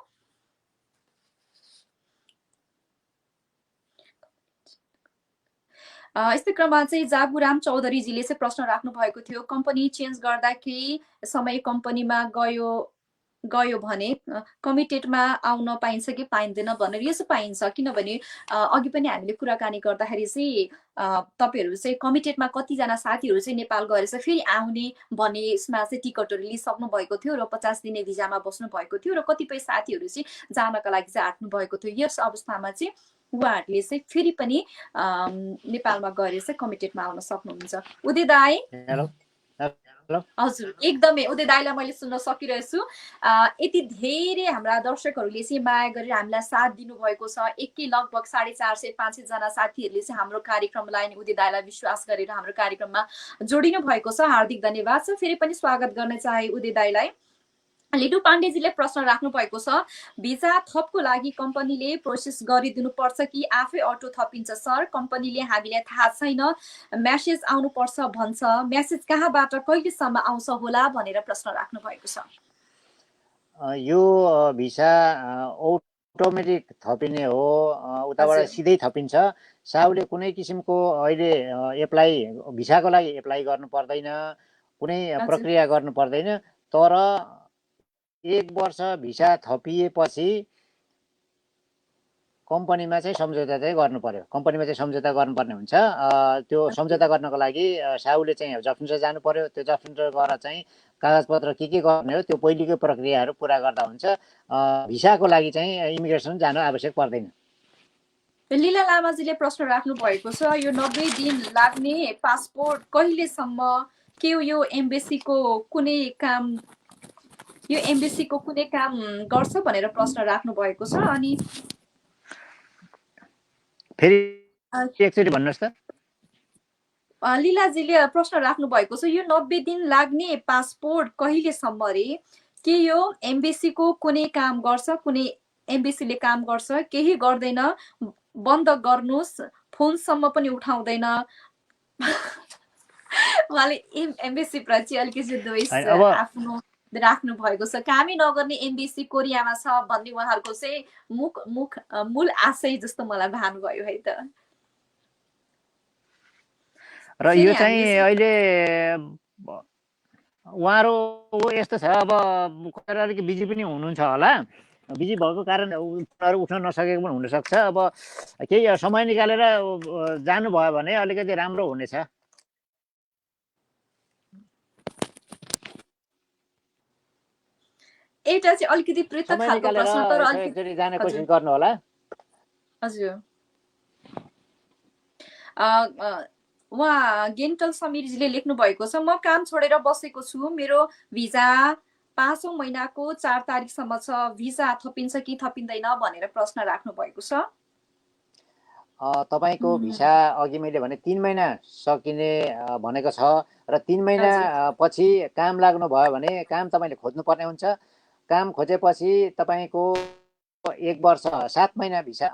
यस्तै क्रममा चाहिँ जाबुराम चौधरीजीले चाहिँ प्रश्न राख्नु भएको थियो, कम्पनी चेन्ज गर्दा केही समय कम्पनीमा गयो भने कमिटेडमा आउन पाइन्छ कि पाइँदैन भनेर। यसो पाइन्छ, किनभने अघि पनि हामीले कुराकानी गर्दाखेरि चाहिँ तपाईँहरू चाहिँ कमिटेडमा कतिजना साथीहरू चाहिँ नेपाल गएर चाहिँ फेरि आउने भन्ने यसमा चाहिँ टिकटहरू लिइसक्नु भएको थियो र 50 दिने भिजामा बस्नु भएको थियो र कतिपय साथीहरू चाहिँ जानका लागि चाहिँ आँट्नु भएको थियो। यस अवस्थामा चाहिँ उहाँहरूले चाहिँ फेरि पनि नेपालमा गएर चाहिँ कमिटेडमा आउन सक्नुहुन्छ। उदय दाई हेलो हेलो हजुर, एकदमै उदय दाईलाई मैले सुन्न सकिरहेछु। यति धेरै हाम्रा दर्शकहरूले चाहिँ माया गरेर हामीलाई साथ दिनुभएको छ। एकै लगभग 450-500 जना साथीहरूले चाहिँ हाम्रो कार्यक्रमलाई अनि उदय दाईलाई विश्वास गरेर हाम्रो कार्यक्रममा जोडिनु भएको छ। हार्दिक धन्यवाद छ। फेरि पनि स्वागत गर्न चाहे उदय दाईलाई। लिडु पाण्डेजीले प्रश्न राख्नु भएको छ, भिजा थपको लागि कम्पनीले प्रोसेस गरिदिनु पर्छ कि आफै अटो थपिन्छ सर? कम्पनीले हामीलाई थाहा छैन, मेसेज आउनु पर्छ भन्छ, मेसेज कहाँबाट कहिलेसम्म आउँछ होला भनेर प्रश्न राख्नु भएको छ। यो भिसा अटोमेटिक थपिने हो, उताबाट सिधै थपिन्छ। साउले कुनै किसिमको अहिले भिसाको लागि एप्लाई गर्नु पर्दैन, कुनै प्रक्रिया गर्नु पर्दैन। तर 1 वर्ष भिसा थपिएपछि कम्पनीमा चाहिँ सम्झौता चाहिँ गर्नु पर्यो। कम्पनीमा चाहिँ सम्झौता गर्नुपर्ने हुन्छ। त्यो सम्झौता गर्नको लागि साउले चाहिँ जब सेन्टर जानु पर्यो। त्यो जब सेन्टर गएर चाहिँ कागजपत्र के गर्ने हो त्यो पहिलेकै प्रक्रियाहरू पुरा गर्दा हुन्छ। भिसाको लागि चाहिँ इमिग्रेसन जानु आवश्यक पर्दैन। लीला लामाजीले प्रश्न राख्नु भएको छ, यो 90 दिन लाग्ने पासपोर्ट कहिलेसम्म, के यो एम्बेसीको कुनै काम गर्छ भनेर प्रश्न राख्नु भएको छ। अनि फेरि एकचोटि भन्नुहोस् त। लीलाजीले प्रश्न राख्नु भएको छ, यो 90 दिन लाग्ने पासपोर्ट कहिलेसम्म रे? के यो एम्बेसीको कुनै काम गर्छ, कुनै एम्बेसीले काम गर्छ, केही गर्दैन, बन्द गर्नुस्, फोनसम्म पनि उठाउँदैन। उहाँले एम्बेसी प्रति अलिकति द्वेष आफ्नो राख्नु भएको छ। कामै नगर्ने एम्बेसी कोरियामा छ भन्ने उहाँहरूको चाहिँ मूल आशय जस्तो मलाई भान भयो है त। र यो चाहिँ अहिले उहाँहरू यस्तो छ, अब अलिक बिजी पनि हुनुहुन्छ होला। बिजी भएको कारण उनीहरू उठ्न नसकेको पनि हुनसक्छ। अब केही समय निकालेर जानुभयो भने अलिकति राम्रो हुनेछ। एउटा चाहिँ अलिकति पृथक खालको प्रश्न, तर अलिकति जाने कोसिस गर्नु होला। हजुर, उहाँ गेन्टल समीरजीले लेख्नु भएको छ, म काम छोडेर बसेको छु, मेरो भिजा 5औं महिनाको 4 तारिकसम्म छ, भिजा थपिन्छ कि थपिँदैन भनेर प्रश्न राख्नु भएको छ। तपाईँको भिसा अघि मैले भने 3 महिना सकिने भनेको छ र 3 महिना पछि काम लाग्नु भयो भने काम तपाईँले खोज्नुपर्ने हुन्छ। काम खोजेपछि तपाईँको 1 वर्ष 7 महिना भिसा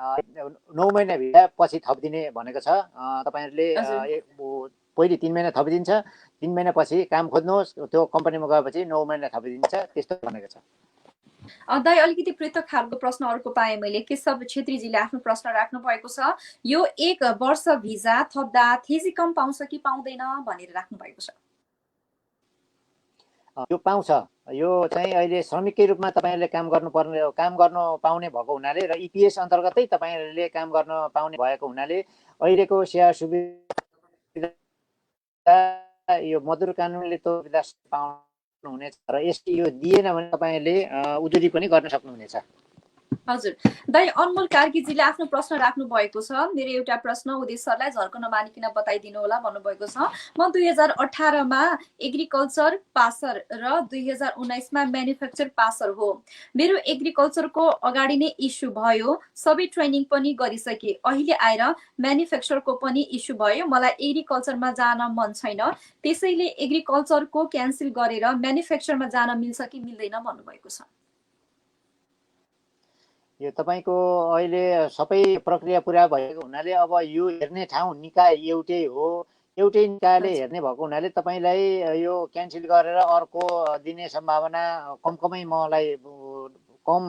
9 महिना भिसा पछि थपिदिने भनेको छ। तपाईँहरूले पहिले 3 महिना थपिदिन्छ, 3 महिना पछि काम खोज्नुहोस्, त्यो कम्पनीमा गएपछि 9 महिना थपिदिन्छ, त्यस्तो भनेको छ। दाइ अलिकति पृथक खालको प्रश्न अर्को पाएँ मैले। केशव छेत्रीजीले आफ्नो प्रश्न राख्नु भएको छ, यो 1 वर्ष भिजा थप्दा थेजिकम पाउँछ कि पाउँदैन भनेर राख्नु भएको छ। यो पाउँछ। यो चाहिँ अहिले श्रमिककै रूपमा तपाईँहरूले काम गर्नु पाउने भएको हुनाले र इपिएस अन्तर्गतै तपाईँहरूले काम गर्न पाउने भएको हुनाले अहिलेको सेवा सुविधा यो मजदुर कानुनले त सुविधा पाउनुहुनेछ र यसले यो दिएन भने तपाईँहरूले उजुरी पनि गर्न सक्नुहुनेछ। हजुर, दाइ अनमोल कार्कीजीले आफ्नो प्रश्न राख्नु भएको छ, मेरो एउटा प्रश्न उदय सरलाई झर्को नमानिकन बताइदिनु होला भन्नुभएको छ। म 2018 मा एग्रिकल्चर पासर र 2019 मा म्यानुफ्याक्चर पासर हो। मेरो एग्रिकल्चरको अगाडि नै इस्यु भयो, सबै ट्रेनिङ पनि गरिसके, अहिले आएर म्यानुफ्याक्चरको पनि इस्यु भयो, मलाई एग्रिकल्चरमा जान मन छैन, त्यसैले एग्रिकल्चरको क्यान्सल गरेर म्यानुफ्याक्चरमा जान मिल्छ कि मिल्दैन भन्नुभएको छ। यो तपाईँको अहिले सबै प्रक्रिया पुरा भएको हुनाले अब यो हेर्ने ठाउँ निकाय एउटै हो, एउटै निकायले हेर्ने भएको हुनाले तपाईँलाई यो क्यान्सल गरेर अर्को दिने सम्भावना कमै मलाई कम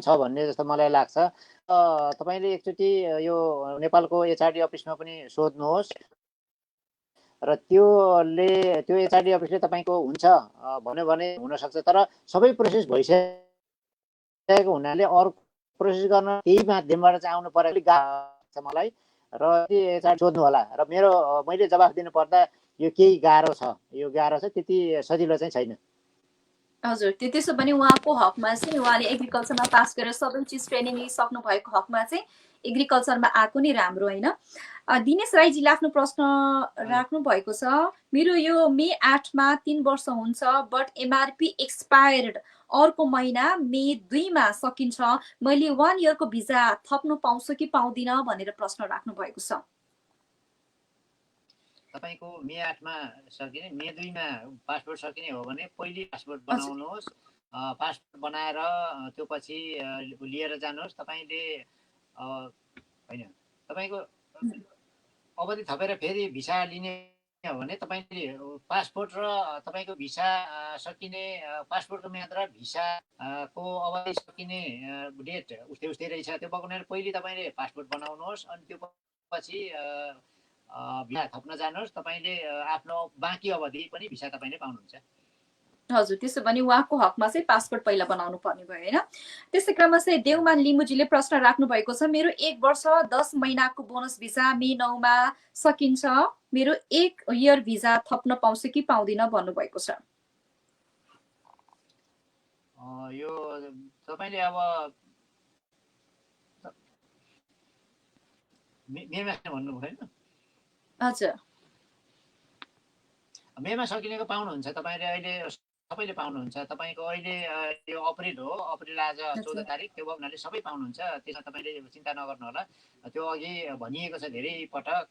छ भन्ने जस्तो मलाई लाग्छ। तपाईँले एकचोटि यो नेपालको एचआरडी अफिसमा पनि सोध्नुहोस् र त्यो एचआरडी अफिसले तपाईँको हुन्छ भन्यो भने हुनसक्छ। तर सबै प्रोसेस भइसकेको हुनाले अर्को प्रोसेस गर्न त्यही माध्यमबाट चाहिँ आउनु पर्यो, अलिक गाह्रो छ मलाई र एचआर सोध्नु होला। र मैले जवाफ दिनु पर्दा यो केही गाह्रो छ, त्यति सजिलो चाहिँ छैन। हजुर, त्यसो भने उहाँको हकमा चाहिँ उहाँले एग्रिकल्चरमा पास गरेर सबै चिज ट्रेनिङ लिइसक्नु भएको हकमा चाहिँ एग्रिकल्चरमा आएको नै राम्रो होइन। दिनेश राईजीले आफ्नो प्रश्न राख्नु भएको छ, मेरो यो मे 8मा 3 वर्ष हुन्छ, बट एमआरपी एक्सपायर्ड अर्को महिना मे 2मा सकिन्छ, मैले 1 इयरको भिजा थप्नु पाउँछु कि पाउँदिन भनेर प्रश्न राख्नु भएको छ। तपाईँको मे 8मा सकिने, मे 2मा पासपोर्ट सकिने हो भने पहिले पासपोर्ट बनाउनुहोस्। पासपोर्ट बनाएर त्यो पछि लिएर जानुहोस्। तपाईँले होइन, तपाईँको अवधि थपेर फेरि भिसा लिने हो भने तपाईँले पासपोर्ट र तपाईँको भिसा सकिने, पासपोर्टको म्याद र भिसाको अवधि सकिने डेट उस्तै उस्तै रहेछ। त्यो भएको हुनाले पहिले तपाईँले पासपोर्ट बनाउनुहोस्, अनि त्यो पछि भिसा थप्न जानुहोस्। तपाईँले आफ्नो बाँकी अवधि पनि भिसा तपाईँले पाउनुहुन्छ। हजुर, त्यसो भने उहाँको हकमा चाहिँ पासपोर्ट पहिला बनाउनु पर्ने भयो होइन। त्यसै क्रममा चाहिँ देवमान लिम्बुजीले प्रश्न राख्नु भएको छ, मेरो 1 वर्ष 10 महिनाको बोनस भिसा मे 9मा सकिन्छ, मेरो 1 इयर भिजा थप्न पाउँछु कि पाउँदिन भन्नुभएको छ। यो तपाईँले अब मेमा भन्नुभयो होइन? हजुर, मेमा सकिनेको पाउनुहुन्छ तपाईँले, अहिले सबैले पाउनुहुन्छ। तपाईँको अहिले यो अप्रिल हो, अप्रिल आज 14 तारिक, त्यो हुनाले सबै पाउनुहुन्छ। त्यसमा तपाईँले चिन्ता नगर्नु होला। त्यो अघि भनिएको छ धेरै पटक,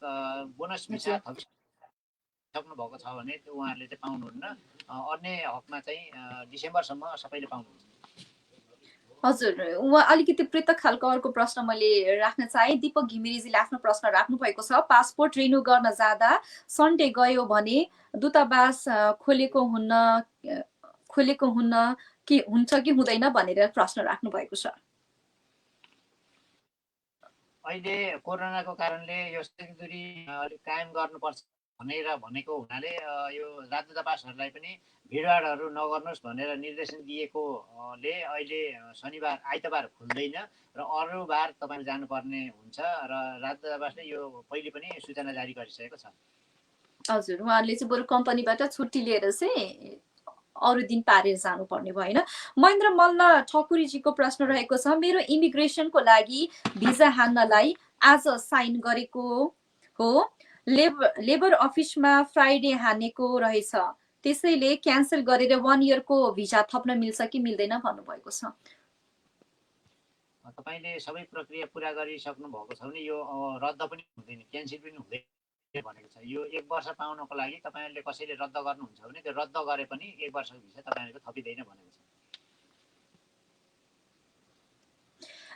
बोनस भिसा थपिसक्नु भएको छ भने त्यो उहाँहरूले चाहिँ पाउनुहुन्न। अन्य हकमा चाहिँ डिसेम्बरसम्म सबैले पाउनुहुन्छ। हजुर, उहाँ अलिकति पृथक खालको अर्को प्रश्न मैले राख्न चाहे। दीपक घिमिरेजीले आफ्नो प्रश्न राख्नु भएको छ, पासपोर्ट रिन्यू गर्न जाँदा सन्डे गयो भने दूतावास खोलेको हुन्न कि हुन्छ कि हुँदैन भनेर प्रश्न राख्नु भएको छ। अहिले कोरोनाको कारणले यो सामाजिक दूरी अलिक कायम गर्नुपर्छ भनेर भनेको हुनाले यो राजदूतावासहरूलाई पनि भिडभाडहरू नगर्नुहोस् भनेर निर्देशन दिएकोले अहिले शनिबार आइतबार खुल्दैन र अरू बार तपाईँ जानुपर्ने हुन्छ र राजदूतावासले यो पहिले पनि सूचना जारी गरिसकेको छ। हजुर, उहाँहरूले चाहिँ बरु कम्पनीबाट छुट्टी लिएर चाहिँ अरू दिन पारेर जानुपर्ने भयो होइन। महेन्द्र मल्ल ठकुरीजीको प्रश्न रहेको छ, मेरो इमिग्रेसनको लागि भिजा हान्नलाई आज साइन गरेको हो, लेबर अफिसमा फ्राइडे हानेको रहेछ, त्यसैले क्यान्सल गरेर 1 इयरको भिजा थप्न मिल्छ कि मिल्दैन भन्नुभएको छ। तपाईँले सबै प्रक्रिया पुरा गरिसक्नु भएको छ भने यो रद्द पनि हुँदैन, क्यान्सल पनि हुँदैन भनेको छ। यो 1 वर्ष पाउनको लागि तपाईँहरूले कसैले रद्द गर्नुहुन्छ भने त्यो रद्द गरे पनि 1 वर्षको भिसा तपाईँहरूको थपिँदैन भनेको छ।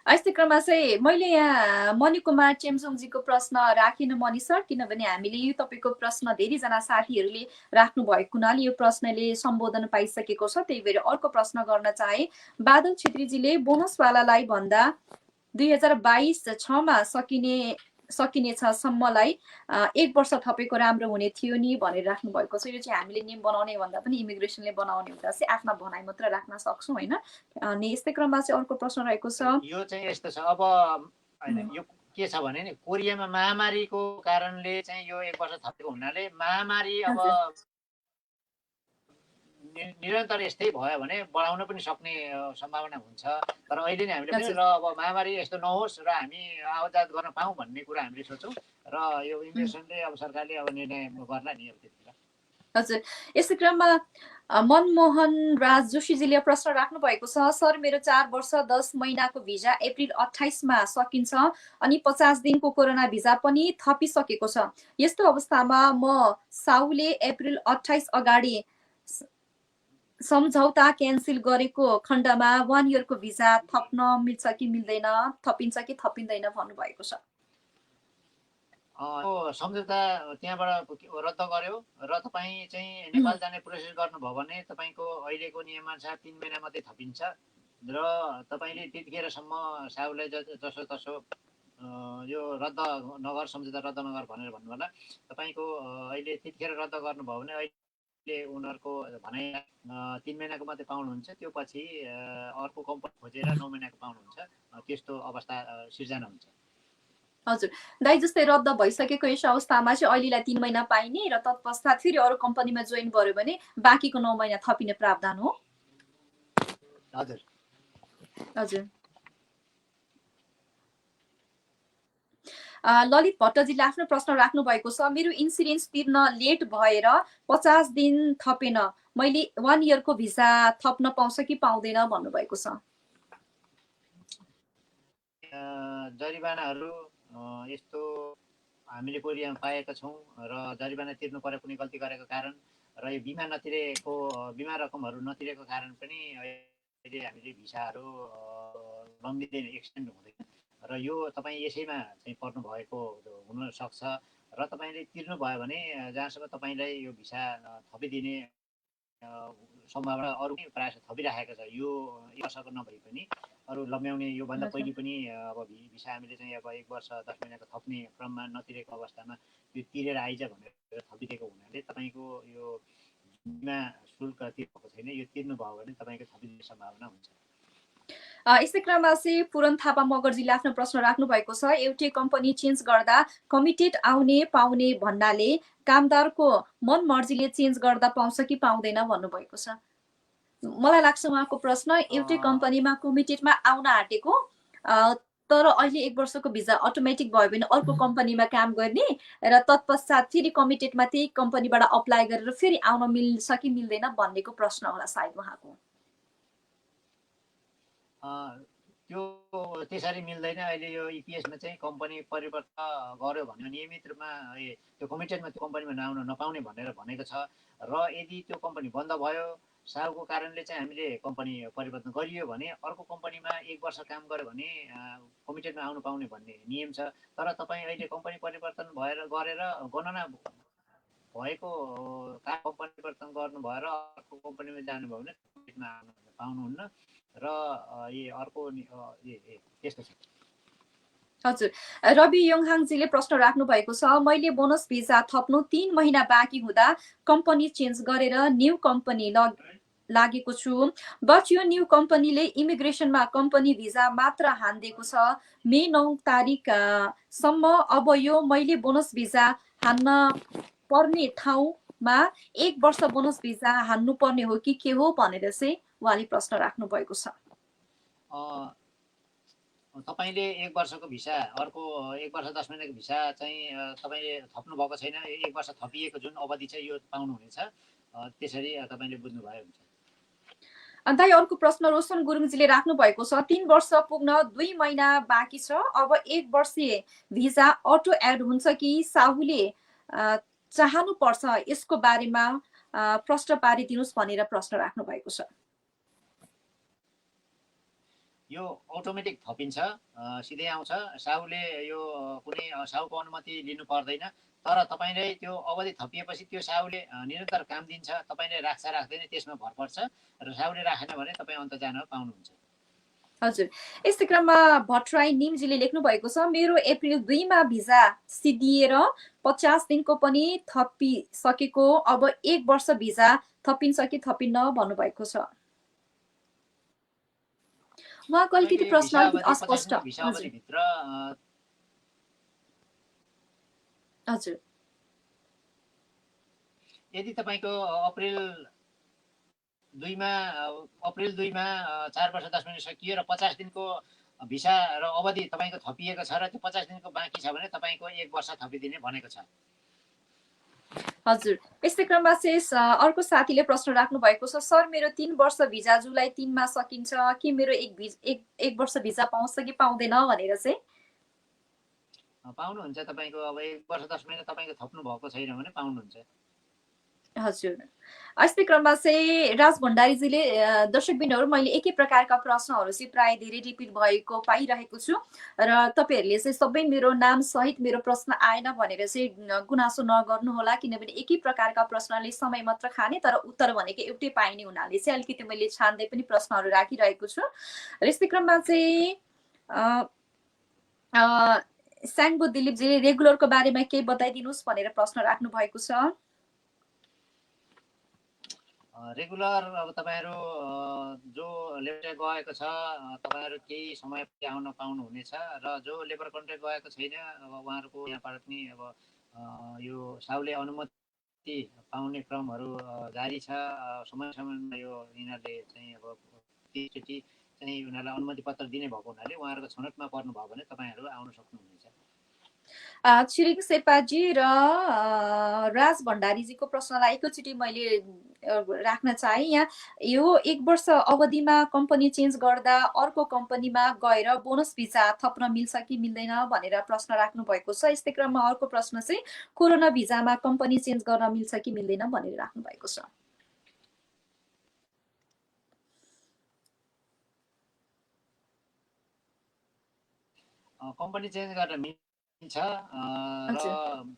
यस्तै क्रममा चाहिँ मैले यहाँ मणिकुमार चेम्सोङजीको प्रश्न राखिन मणि सर, किनभने हामीले यो तपाईँको प्रश्न धेरैजना साथीहरूले राख्नु भएको हुनाले यो प्रश्नले सम्बोधन पाइसकेको छ, त्यही भएर अर्को प्रश्न गर्न चाहे। बादल छेत्रीजीले बोनसवालालाई भन्दा 2022-6मा सकिनेछ सम्मलाई 1 वर्ष थपेको राम्रो हुने थियो नि भनेर राख्नु भएको छ। यो चाहिँ हामीले नियम बनाउने भन्दा पनि इमिग्रेसनले बनाउने हुँदा चाहिँ आफ्ना भनाइ मात्र राख्न सक्छौँ होइन। अनि यस्तै क्रममा चाहिँ अर्को प्रश्न रहेको छ, यो चाहिँ यस्तो छ, अब होइन यो के छ भने नि कोरियामा महामारीको कारणले चाहिँ यो 1 वर्ष थपेको हुनाले महामारी अब निरन्तर यस्तै भयो भने बढाउन पनि सक्ने सम्भावना हुन्छ। तर अहिले नै हामीले पनि र अब महामारी यस्तो नहोस् र हामी आवाजात गर्न पाऊँ भन्ने कुरा हामीले सोचौँ र यो इमिग्रेसनले अब सरकारले अब निर्णय गर्ला नि अब त्यतिखेर। हजुर, यसै क्रममा मनमोहन राज जोशीजीले प्रश्न राख्नु भएको छ, सर मेरो 4 वर्ष 10 महिनाको भिजा अप्रिल 28मा सकिन्छ अनि 50 दिनको कोरोना भिजा पनि थपिसकेको छ, यस्तो अवस्थामा म साउले अप्रिल 28 अगाडि सम्झौता क्यान्सल गरेको खण्डमा 1 इयरको भिजा थप्न मिल्छ कि मिल्दैन, थपिन्छ कि थपिँदैन भन्नुभएको छ। सम्झौता त्यहाँबाट रद्द गर्यो र तपाईँ चाहिँ नेपाल जाने प्रोसेस गर्नुभयो भने तपाईँको अहिलेको नियमअनुसार 3 महिना मात्रै थपिन्छ र तपाईँले त्यतिखेरसम्म साउलाई जसो तसो यो रद्द नगर, सम्झौता रद्द नगर भनेर भन्नु होला। तपाईँको अहिले त्यतिखेर रद्द गर्नुभयो भने अहिले उनीहरूको भनाइ 3 महिनाको मात्रै पाउनुहुन्छ, त्यो पछि अर्को कम्पनी खोजेर 9 महिनाको पाउनुहुन्छ, त्यस्तो अवस्था सिर्जना हुन्छ। हजुर दाइ, जस्तै रद्द भइसकेको यस अवस्थामा चाहिँ अहिलेलाई 3 महिना पाइने र तत्पश्चात फेरि अरू कम्पनीमा जोइन गर्यो भने बाँकीको 9 महिना थपिने प्रावधान हो। हजुर हजुर। ललित भट्टजीले आफ्नो प्रश्न राख्नु भएको छ, मेरो इन्सुरेन्स तिर्न लेट भएर 50 दिन थपेन, मैले 1 इयरको भिसा थप्न पाउँछ कि पाउँदैन भन्नुभएको छ। जरिवानाहरू यस्तो हामीले कोरियामा पाएका छौँ र जरिवाना तिर्नु पर्यो कुनै गल्ती गरेको कारण र यो बिमा रकमहरू नतिरेको कारण पनि अहिले हामीले भिसाहरू लम्बिँदैन, एक्सटेन्ड हुँदैन र यो तपाईँ यसैमा चाहिँ पर्नु भएको हुनसक्छ र तपाईँले तिर्नुभयो भने जहाँसम्म तपाईँलाई यो भिसा थपिदिने सम्भावना अरू पनि प्रायः थपिराखेको छ। यो वर्षको नभए पनि अरू लम्ब्याउने योभन्दा पहिले पनि अब भिसा हामीले चाहिँ अब 1 वर्ष 10 महिनाको थप्ने क्रममा नतिरेको अवस्थामा यो तिरेर आइज भनेर थपिदिएको हुनाले तपाईँको यो बिमा शुल्क तिर्नुभएको छैन, यो तिर्नुभयो भने तपाईँको थपिदिने सम्भावना हुन्छ। यसै क्रममा चाहिँ पुरन थापा मगरजीले आफ्नो प्रश्न राख्नु भएको छ, एउटै कम्पनी चेन्ज गर्दा कमिटेड आउने पाउने भन्नाले कामदारको मन मर्जीले चेन्ज गर्दा पाउँछ कि पाउँदैन भन्नुभएको छ। मलाई लाग्छ उहाँको प्रश्न एउटै कम्पनीमा कमिटेडमा आउन आँटेको तर अहिले 1 वर्षको भिजा अटोमेटिक भयो भने अर्को कम्पनीमा काम गर्ने र तत्पश्चात फेरि कमिटेडमा त्यही कम्पनीबाट अप्लाई गरेर फेरि आउन मिल्छ कि मिल्दैन भन्नेको प्रश्न होला सायद उहाँको। त्यो त्यसरी मिल्दैन। अहिले यो इपिएसमा चाहिँ कम्पनी परिवर्तन गर्यो भने नियमित रूपमा त्यो कमिटेडमा त्यो कम्पनीमा आउन नपाउने भनेर भनेको छ र यदि त्यो कम्पनी बन्द भयो साहुको कारणले चाहिँ हामीले कम्पनी परिवर्तन गरियो भने अर्को कम्पनीमा 1 वर्ष काम गर्यो भने कमिटेडमा आउनु पाउने भन्ने नियम छ। तर तपाईँ अहिले कम्पनी परिवर्तन गरेर गणना भएको कम्पनी परिवर्तन गर्नु भएर अर्को कम्पनीमा जानुभयो भने कमिटेडमा आउन पाउनुहुन्न र अर्को त्यस्तो छ। हजुर। रवि योङहाङजीले प्रश्न राख्नु भएको छ, मैले बोनस भिजा थप्नु 3 महिना बाँकी हुँदा कम्पनी चेन्ज गरेर न्यू कम्पनी लागेको छु, बट यो न्यू कम्पनीले इमिग्रेसनमा कम्पनी भिजा मात्र हान्दिएको छ मे 9 तारिकसम्म। अब यो मैले बोनस भिजा हान्न पर्ने ठाउँमा 1 वर्ष बोनस भिजा हान्नु पर्ने हो कि के हो भनेर चाहिँ उहाँले प्रश्न राख्नु भएको छ। तपाईँले 1 वर्षको भिसा अर्को 1 वर्ष 10 महिनाको भिसा चाहिँ तपाईँले थप्नु भएको छैन, 1 वर्ष थपिएको जुन अवधि छ यो पाउनुहुनेछ, त्यसरी तपाईँले बुझ्नुभयो हुन्छ। अन्त अर्को प्रश्न रोशन गुरुङजीले राख्नु भएको छ, 3 वर्ष पुग्न 2 महिना बाँकी छ, अब 1 वर्षीय भिजा अटो एड हुन्छ कि साहुले चाहनु पर्छ, यसको बारेमा प्रश्न पारिदिनुस् भनेर प्रश्न राख्नु भएको छ। यो अटोमेटिक थपिन्छ, सिधै आउँछ। साहुले यो कुनै साहुको अनुमति लिनु पर्दैन, तर तपाईँले त्यो अवधि थपिएपछि त्यो साहुले निरन्तर काम दिन्छ, तपाईँले राख्छ राख्दैन त्यसमा भर पर्छ र साहुले राखेन भने तपाईँ अन्त जान पाउनुहुन्छ। हजुर। यस्तै क्रममा भट्टराई निमजीले लेख्नु भएको छ, मेरो अप्रिल 2 मा भिजा सिद्धिएर 50 दिनको पनि थपिसकेको, अब 1 वर्ष भिजा थपिन्छ कि थपिन्न भन्नुभएको छ। उहाँको अलिकति प्रश्न अस्पष्ट। हजुर। यदि तपाईँको अप्रिल 2 मा 4 वर्ष 10 महिना सकियो र 50 दिनको भिसा र अवधि तपाईँको थपिएको छ र त्यो 50 दिनको बाँकी छ भने तपाईँको 1 वर्ष थपिदिने भनेको छ। हजुर। यस्तै क्रममा चाहिँ अर्को साथीले प्रश्न राख्नु भएको छ, सर मेरो 3 वर्ष भिजा जुलाई 3 मा सकिन्छ कि मेरो 1 वर्ष भिजा पाउँछ कि पाउँदैन भनेर चाहिँ पाउनुहुन्छ। तपाईँको अब 1 वर्ष 10 महिना तपाईँको थप्नु भएको छैन भने पाउनुहुन्छ। हजुर। यस्तै क्रममा चाहिँ राज भण्डारीजीले दर्शकबिनहरू मैले एकै प्रकारका प्रश्नहरू चाहिँ प्राय धेरै रिपिट भएको पाइरहेको छु र तपाईँहरूले चाहिँ सबै मेरो नाम सहित मेरो प्रश्न आएन भनेर चाहिँ गुनासो नगर्नु होला, किनभने एकै प्रकारका प्रश्नले समय मात्र खाने तर उत्तर भनेको एउटै पाइने हुनाले चाहिँ अलिकति मैले छान्दै पनि प्रश्नहरू राखिरहेको छु। र यस्तै क्रममा चाहिँ स्याङ्बो दिलीपजीले रेगुलरको बारेमा केही बताइदिनुहोस् भनेर प्रश्न राख्नु भएको छ। रेगुलर अब तपाईँहरू जो लेबर गएको छ तपाईँहरू केही समय आउन पाउनुहुनेछ र जो लेबर कन्ट्र्याक्ट गएको छैन अब उहाँहरूको यहाँबाट पनि अब यो साहुले अनुमति पाउने क्रमहरू जारी छ। समय समयमा यो यिनीहरूले चाहिँ अब त्यसचोटि चाहिँ उनीहरूलाई अनुमति पत्र दिने भएको हुनाले उहाँहरूको छनौटमा पर्नुभयो भने तपाईँहरू आउन सक्नुहुनेछ। छिरिङ शेर्पाजी र राज भण्डारीजीको प्रश्नलाई एकैचोटि मैले राख्न चाहे। यहाँ यो 1 वर्ष अवधिमा कम्पनी चेन्ज गर्दा अर्को कम्पनीमा गएर बोनस भिजा थप्न मिल्छ कि मिल्दैन भनेर प्रश्न राख्नु भएको छ। यस्तै क्रममा अर्को प्रश्न चाहिँ कोरोना भिजामा कम्पनी चेन्ज गर्न मिल्छ कि मिल्दैन भनेर राख्नु भएको छ। कम्पनी चेन्ज गर्न मिल्छ र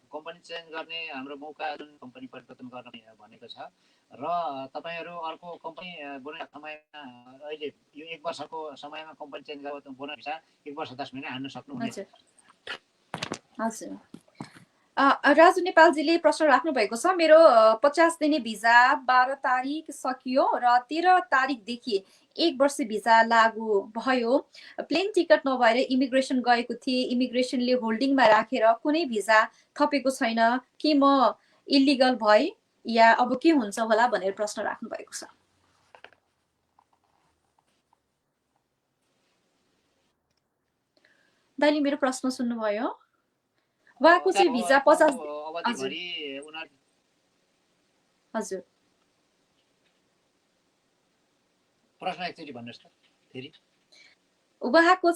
कम्पनी चेन्ज गर्ने हाम्रो मौका जुन कम्पनी परिवर्तन गर्ने भनेको छ र तपाईँहरू अर्को कम्पनी बोनस समयमा अहिले यो 1 वर्षको समयमा कम्पनी चेन्ज गर्दा बोनस भिसा 1 वर्ष 10 महिना हाल्न सक्नुहुनेछ। हजुर राजु नेपालजीले प्रश्न राख्नु भएको छ। मेरो 50 दिने भिजा 12 तारिक सकियो र 13 तारिकदेखि 1 वर्ष भिजा लागू भयो। प्लेन टिकट नभएर इमिग्रेसन गएको थिएँ। इमिग्रेसनले होल्डिङमा राखेर कुनै भिजा थपेको छैन। के म इलिगल भए या अब के हुन्छ होला भनेर प्रश्न राख्नु भएको छ। दाइले मेरो प्रश्न सुन्नुभयो? उहाँको चाहिँ भिजा 50 हजुर प्रश्न एकचोटि भन्नुहोस् त फेरि। उहाँको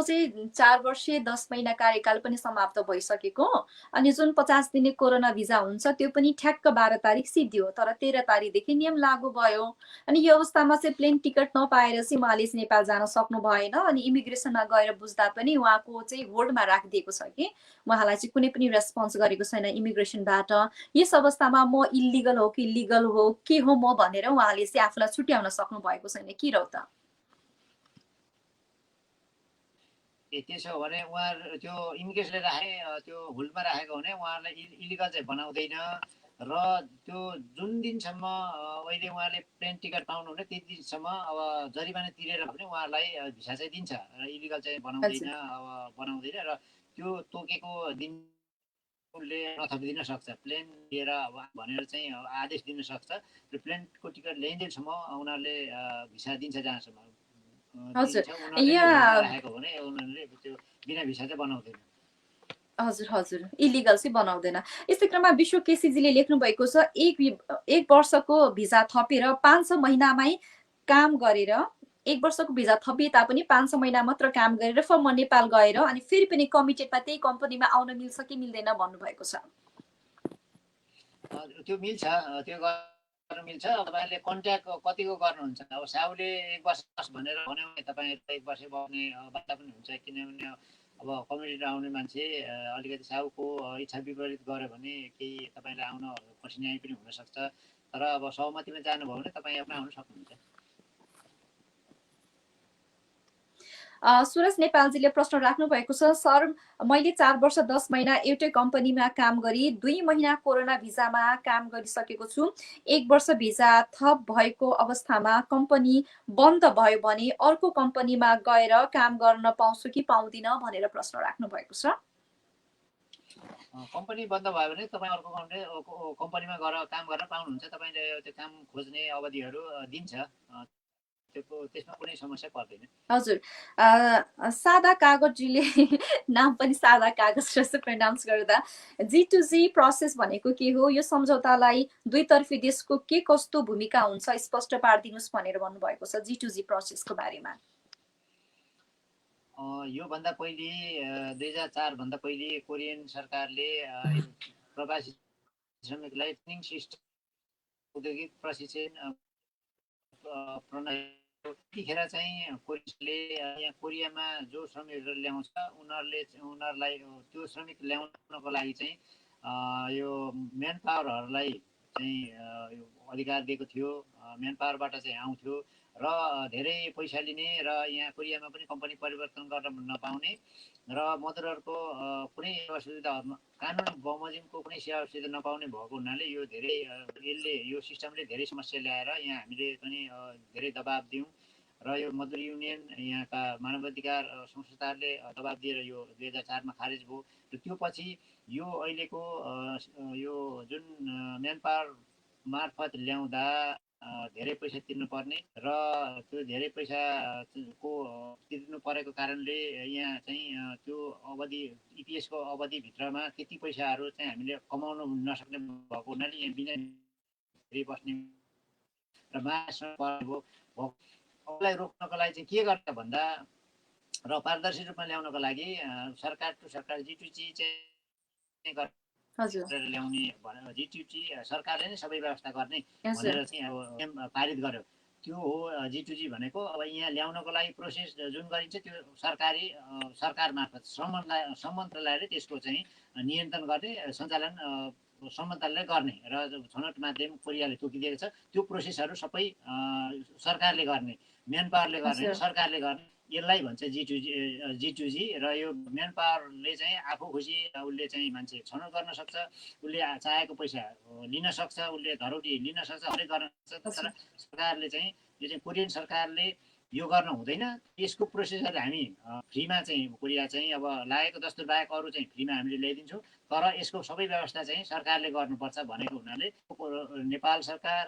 चाहिँ 4 वर्षीय 10 महिना कार्यकाल पनि समाप्त भइसकेको अनि जुन 50 दिने कोरोना भिजा हुन्छ त्यो पनि ठ्याक्क 12 तारिक सिद्धियो तर 13 तारिकदेखि नियम लागू भयो। अनि यो अवस्थामा चाहिँ प्लेन टिकट नपाएर चाहिँ उहाँले नेपाल जान सक्नु भएन। अनि इमिग्रेसनमा गएर बुझ्दा पनि उहाँको चाहिँ होल्डमा राखिदिएको छ कि उहाँलाई चाहिँ कुनै पनि रेस्पोन्स गरेको छैन इमिग्रेसनबाट। यस अवस्थामा म इलिगल हो कि लिगल हो के हो म भनेर उहाँले चाहिँ आफूलाई छुट्याउन सक्नु भएको छैन कि रौ त? त्यसो हो भने उहाँहरू त्यो इमिग्रेसनले राखे त्यो होल्डमा राखेको भने उहाँहरूलाई इलिगल चाहिँ बनाउँदैन र त्यो जुन दिनसम्म अहिले उहाँले प्लेन टिकट पाउनुहुने त्यति दिनसम्म अब जरिमाना तिरेर पनि उहाँहरूलाई भिसा चाहिँ दिन्छ र इलिगल चाहिँ बनाउँदैन र त्यो तोकेको दिन उसले नथपिदिन सक्छ। प्लेन लिएर भनेर चाहिँ आदेश दिन सक्छ र प्लेनको टिकट ल्याइन्जेलसम्म उनीहरूले भिसा दिन्छ जहाँसम्म। हजुर हजुर इलिगल चाहिँ बनाउँदैन। यस्तै क्रममा विश्व केसीजीले लेख्नु भएको छ 1 वर्षको भिजा थपेर 500 महिनामै काम गरेर 1 वर्षको भिजा थपिए तापनि 500 महिना मात्र काम गरेर म नेपाल गएर अनि फेरि पनि कमिटेडमा त्यही कम्पनीमा आउन मिल्छ कि मिल्दैन भन्नुभएको छ। त्यो मिल्छ, त्यो गर्न मिल्छ। तपाईँहरूले कन्ट्याक्ट कतिको गर्नुहुन्छ? अब साउले 1 वर्ष भनेर भन्यो भने तपाईँहरू 1 वर्ष बस्ने बाटा पनि हुन्छ किनभने अब कम्युनिटी आउने मान्छे अलिकति साउको इच्छा विपरीत गर्यो भने केही तपाईँलाई आउन कठिनाइ पनि हुनसक्छ। तर अब सहमतिमा जानुभयो भने तपाईँ आफ्नो आउन सक्नुहुन्छ। सुरज नेपालजीले प्रश्न राख्नु भएको छ। सर मैले 4 वर्ष 10 महिना एउटै कम्पनीमा काम गरी 2 महिना कोरोना भिजामा काम गरिसकेको छु। 1 वर्ष भिजा थप भएको अवस्थामा कम्पनी बन्द भयो भने अर्को कम्पनीमा गएर काम गर्न पाउँछु कि पाउँदिन भनेर प्रश्न राख्नु भएको छ। कम्पनी बन्द भयो भने तपाईँ अर्को कम्पनीमा गएर काम गर्न पाउनुहुन्छ। तपाईँले त्यो काम खोज्ने अवधिहरू दिन्छ, त्यसमा कुनै समस्या पर्दैन। हजुर सादा कागजजीले नाम पनि सादा कागज जस्तो प्रनाउन्स गर्दा G2G प्रोसेस भनेको के हो? यो सम्झौतालाई दुईतर्फी देशको के कस्तो भूमिका हुन्छ स्पष्ट पारिदिनुस् भनेर भन्नुभएको छ G2G प्रोसेसको बारेमा। यो भन्दा पहिले 2004 भन्दा पहिले कोरियन सरकारले प्रवासी श्रमिकलाई ट्रेनिङ सिस्टम औद्योगिक प्रशिक्षण प्रणाली त्यतिखेर चाहिँ कोरियनले यहाँ कोरियामा जो श्रमिकहरू ल्याउँछ उनीहरूलाई त्यो श्रमिक ल्याउनको लागि चाहिँ यो म्यान पावरहरूलाई चाहिँ अधिकार दिएको थियो। म्यान पावरबाट चाहिँ आउँथ्यो र धेरै पैसा लिने र यहाँ कोरियामा पनि कम्पनी परिवर्तन गर्न नपाउने र मजदुरहरूको कुनै सेवा सुविधा कानुन बमोजिमको कुनै सेवा सुविधा नपाउने भएको हुनाले यो धेरै यो सिस्टमले धेरै समस्या ल्याएर यहाँ हामीले पनि धेरै दबाब दियौँ र यो मजदुर युनियन यहाँका मानवाधिकार संस्थाहरूले दबाब दिएर यो 2004 मा खारेज भयो। र त्यो पछि यो अहिलेको यो जुन म्यान पावर मार्फत ल्याउँदा धेरै पैसा तिर्नुपर्ने र त्यो धेरै पैसा को तिर्नु परेको कारणले यहाँ चाहिँ त्यो अवधि इपिएसको अवधिभित्रमा त्यति पैसाहरू चाहिँ हामीले कमाउन नसक्ने भएको हुनाले यहाँ बिना बस्ने र मासमा परेको अरूलाई रोक्नको लागि चाहिँ के गर्ने भन्दा र पारदर्शी रूपमा ल्याउनको लागि सरकार टु सरकार G2G चाहिँ ल्याउने G2G सरकारले नै सबै व्यवस्था गर्ने भनेर चाहिँ अब पारित गर्यो। त्यो हो G2G भनेको। अब यहाँ ल्याउनको लागि प्रोसेस जुन गरिन्छ त्यो सरकार मार्फत श्रम मन्त्रालयले त्यसको चाहिँ नियन्त्रण गर्ने सञ्चालन श्रम मन्त्रालयले गर्ने र छनौट माध्यम कोरियाले तोकिदिएको छ। त्यो प्रोसेसहरू सबै सरकारले गर्ने, म्यान पावरले गर्ने, सरकारले गर्ने। यसलाई भन्छ G2G र यो म्यान पावरले चाहिँ आफू खुसी उसले चाहिँ मान्छे छनौट गर्न सक्छ, उसले चाहेको पैसा लिन सक्छ, उसले धरौटी लिन सक्छ, हरेक गर्न सक्छ। तर सरकारले चाहिँ यो चाहिँ कोरियन सरकारले यो गर्न हुँदैन। यसको प्रोसेसहरू हामी फ्रीमा चाहिँ कोरिया चाहिँ अब लागेको दस्तुर बाहेक अरू चाहिँ फ्रीमा हामीले ल्याइदिन्छौँ। तर यसको सबै व्यवस्था चाहिँ सरकारले गर्नुपर्छ भनेको हुनाले नेपाल सरकार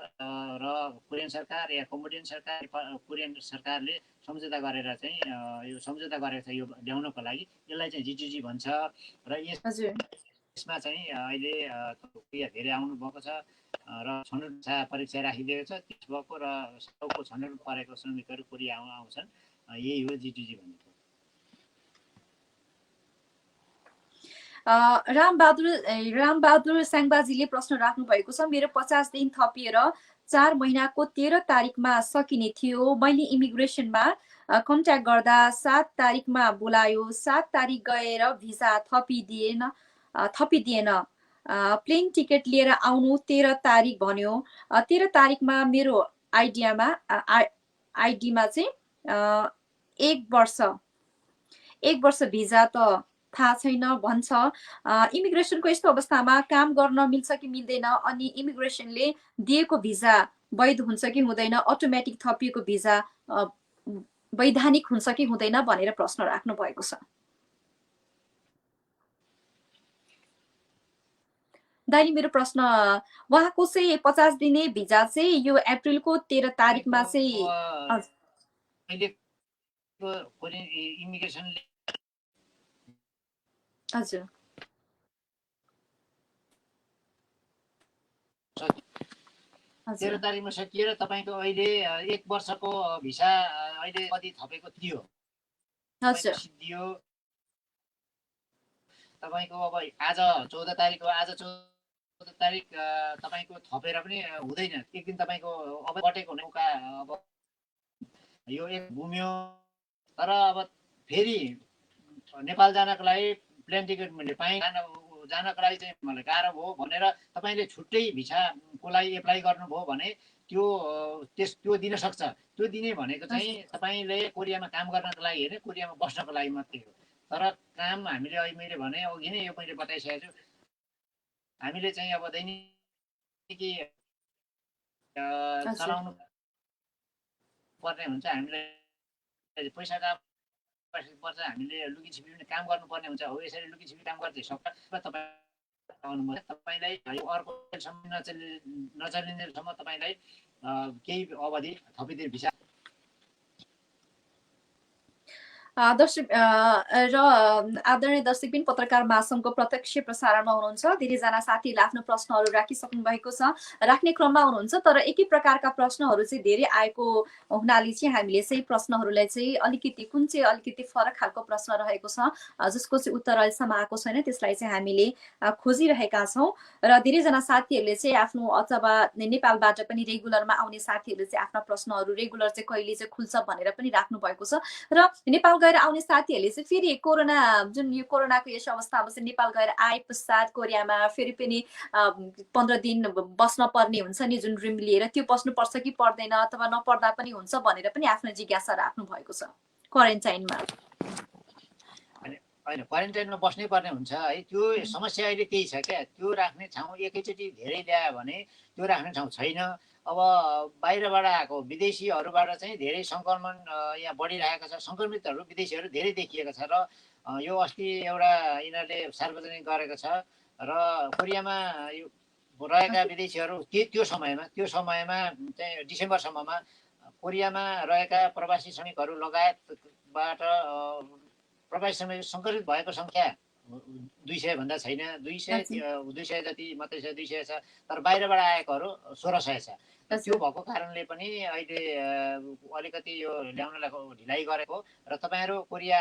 र कोरियन सरकार या कम्बोडियन सरकार कोरियन सरकारले सम्झौता गरेर चाहिँ यो सम्झौता गरेको छ यो ल्याउनको लागि। यसलाई चाहिँ G2G भन्छ र यसमा चाहिँ अहिले धेरै आउनुभएको छ र छनौट परीक्षा राखिदिएको छ। त्यस भएको र सबको छनौट परेको श्रमिकहरू कोरिया आउँछन्। यही हो G2G भनेको। रामबहादुर स्याङबाजीले प्रश्न राख्नु भएको छ। मेरो 50 दिन थपिएर 4 महिनाको 13 तारिकमा सकिने थियो। मैले इमिग्रेसनमा कन्ट्याक्ट गर्दा 7 तारिकमा बोलायो। 7 तारिक गएर भिजा थपिदिएन। प्लेन टिकट लिएर आउनु 13 तारिक भन्यो। 13 तारिकमा मेरो आइडीमा चाहिँ 1 वर्ष भिजा त थाहा छैन भन्छ। इमिग्रेसनको यस्तो अवस्थामा काम गर्न मिल्छ कि मिल्दैन, अनि इमिग्रेसनले दिएको भिजा वैध हुन्छ कि हुँदैन, अटोमेटिक थपिएको भिजा वैधानिक हुन्छ कि हुँदैन भनेर प्रश्न राख्नु भएको छ। दाइले मेरो प्रश्न, उहाँको चाहिँ 50 दिने भिजा चाहिँ यो अप्रिलको 13 तारिकमा चाहिँ इमिग्रेसनले हजुर 13 तारिकमा सकिएर तपाईको अहिले 1 वर्षको भिसा अहिले कति थपेको थियो सिद्धियो। तपाईको अब आज 14 तारिक हो। आज 14 तारिक तपाईको थपेर पनि हुँदैन। एक दिन तपाईको अब कटेको हुनेका अब यो एक घुम्यो। तर अब फेरि नेपाल जानको लागि प्लेन टिकट मैले पाएँ, जानको लागि चाहिँ मलाई गाह्रो भयो भनेर तपाईले छुट्टै भिसाको लागि एप्लाई गर्नुभयो भने त्यो दिन सक्छ। त्यो दिने भनेको चाहिँ तपाईले कोरियामा काम गर्नको लागि हैन, कोरियामा बस्नको लागि मात्रै हो। तर काम हामीले अहिले मैले भने अघि नै यो मैले बताइसकेको छु, हामीले चाहिँ अब दैनिकी चलाउनु पर्ने हुन्छ। हामीले पैसा पर्छ, हामीले लुकी छिपी पनि काम गर्नुपर्ने हुन्छ। हो यसरी लुकी छिपी काम गर्दै सक्छ तपाईलाई अर्को नचलिन्जेलसम्म तपाईलाई केही अवधि थपिदिएर भिसा। दर्शक र आदरणीय दर्शकबिन पत्रकार महासंघको प्रत्यक्ष प्रसारणमा हुनुहुन्छ। धेरैजना साथीहरूले आफ्नो प्रश्नहरू राखिसक्नु भएको छ, राख्ने क्रममा हुनुहुन्छ। तर एकै प्रकारका प्रश्नहरू चाहिँ धेरै आएको हुनाले चाहिँ हामीले चाहिँ प्रश्नहरूलाई चाहिँ अलिकति फरक खालको प्रश्न रहेको छ, जसको चाहिँ उत्तर अहिलेसम्म आएको छैन। त्यसलाई चाहिँ हामीले खोजिरहेका छौँ। र धेरैजना साथीहरूले चाहिँ आफ्नो अथवा नेपालबाट पनि रेगुलरमा आउने साथीहरूले चाहिँ आफ्ना प्रश्नहरू रेगुलर चाहिँ कहिले चाहिँ खुल्छ भनेर पनि राख्नु भएको छ। र नेपाल गएर आउने साथीहरूले चाहिँ फेरि यो कोरोनाको यस अवस्थामा चाहिँ नेपाल गएर आए पश्चात कोरियामा फेरि पनि 15 दिन बस्न पर्ने हुन्छ नि, जुन रुम लिएर त्यो बस्नुपर्छ कि पर्दैन, अथवा नपर्दा पनि हुन्छ भनेर पनि आफ्नो जिज्ञासा राख्नु भएको छ। क्वारेन्टाइनमा होइन, क्वारेन्टाइनमा बस्नै पर्ने हुन्छ है। त्यो समस्या अहिले त्यही छ क्या। त्यो राख्ने ठाउँ एकैचोटि धेरै ल्यायो भने त्यो राख्ने ठाउँ छैन। अब बाहिरबाट आएको विदेशीहरूबाट चाहिँ धेरै सङ्क्रमण यहाँ बढिरहेको छ। सङ्क्रमितहरू विदेशीहरू धेरै देखिएको छ। र यो अस्ति एउटा यिनीहरूले सार्वजनिक गरेको छ। र कोरियामा यो रहेका विदेशीहरू त्यो समयमा चाहिँ डिसेम्बरसम्ममा कोरियामा रहेका प्रवासी श्रमिकहरू लगायतबाट प्रवासी श्रमिक सङ्कलित भएको सङ्ख्या 200 भन्दा छैन, 200 जति मात्रै छ, 200 छ। तर बाहिरबाट आएकोहरू 1600 छ। त्यो भएको कारणले पनि अहिले अलिकति यो ल्याउनलाई ढिलाइ गरेको। र तपाईँहरू कोरिया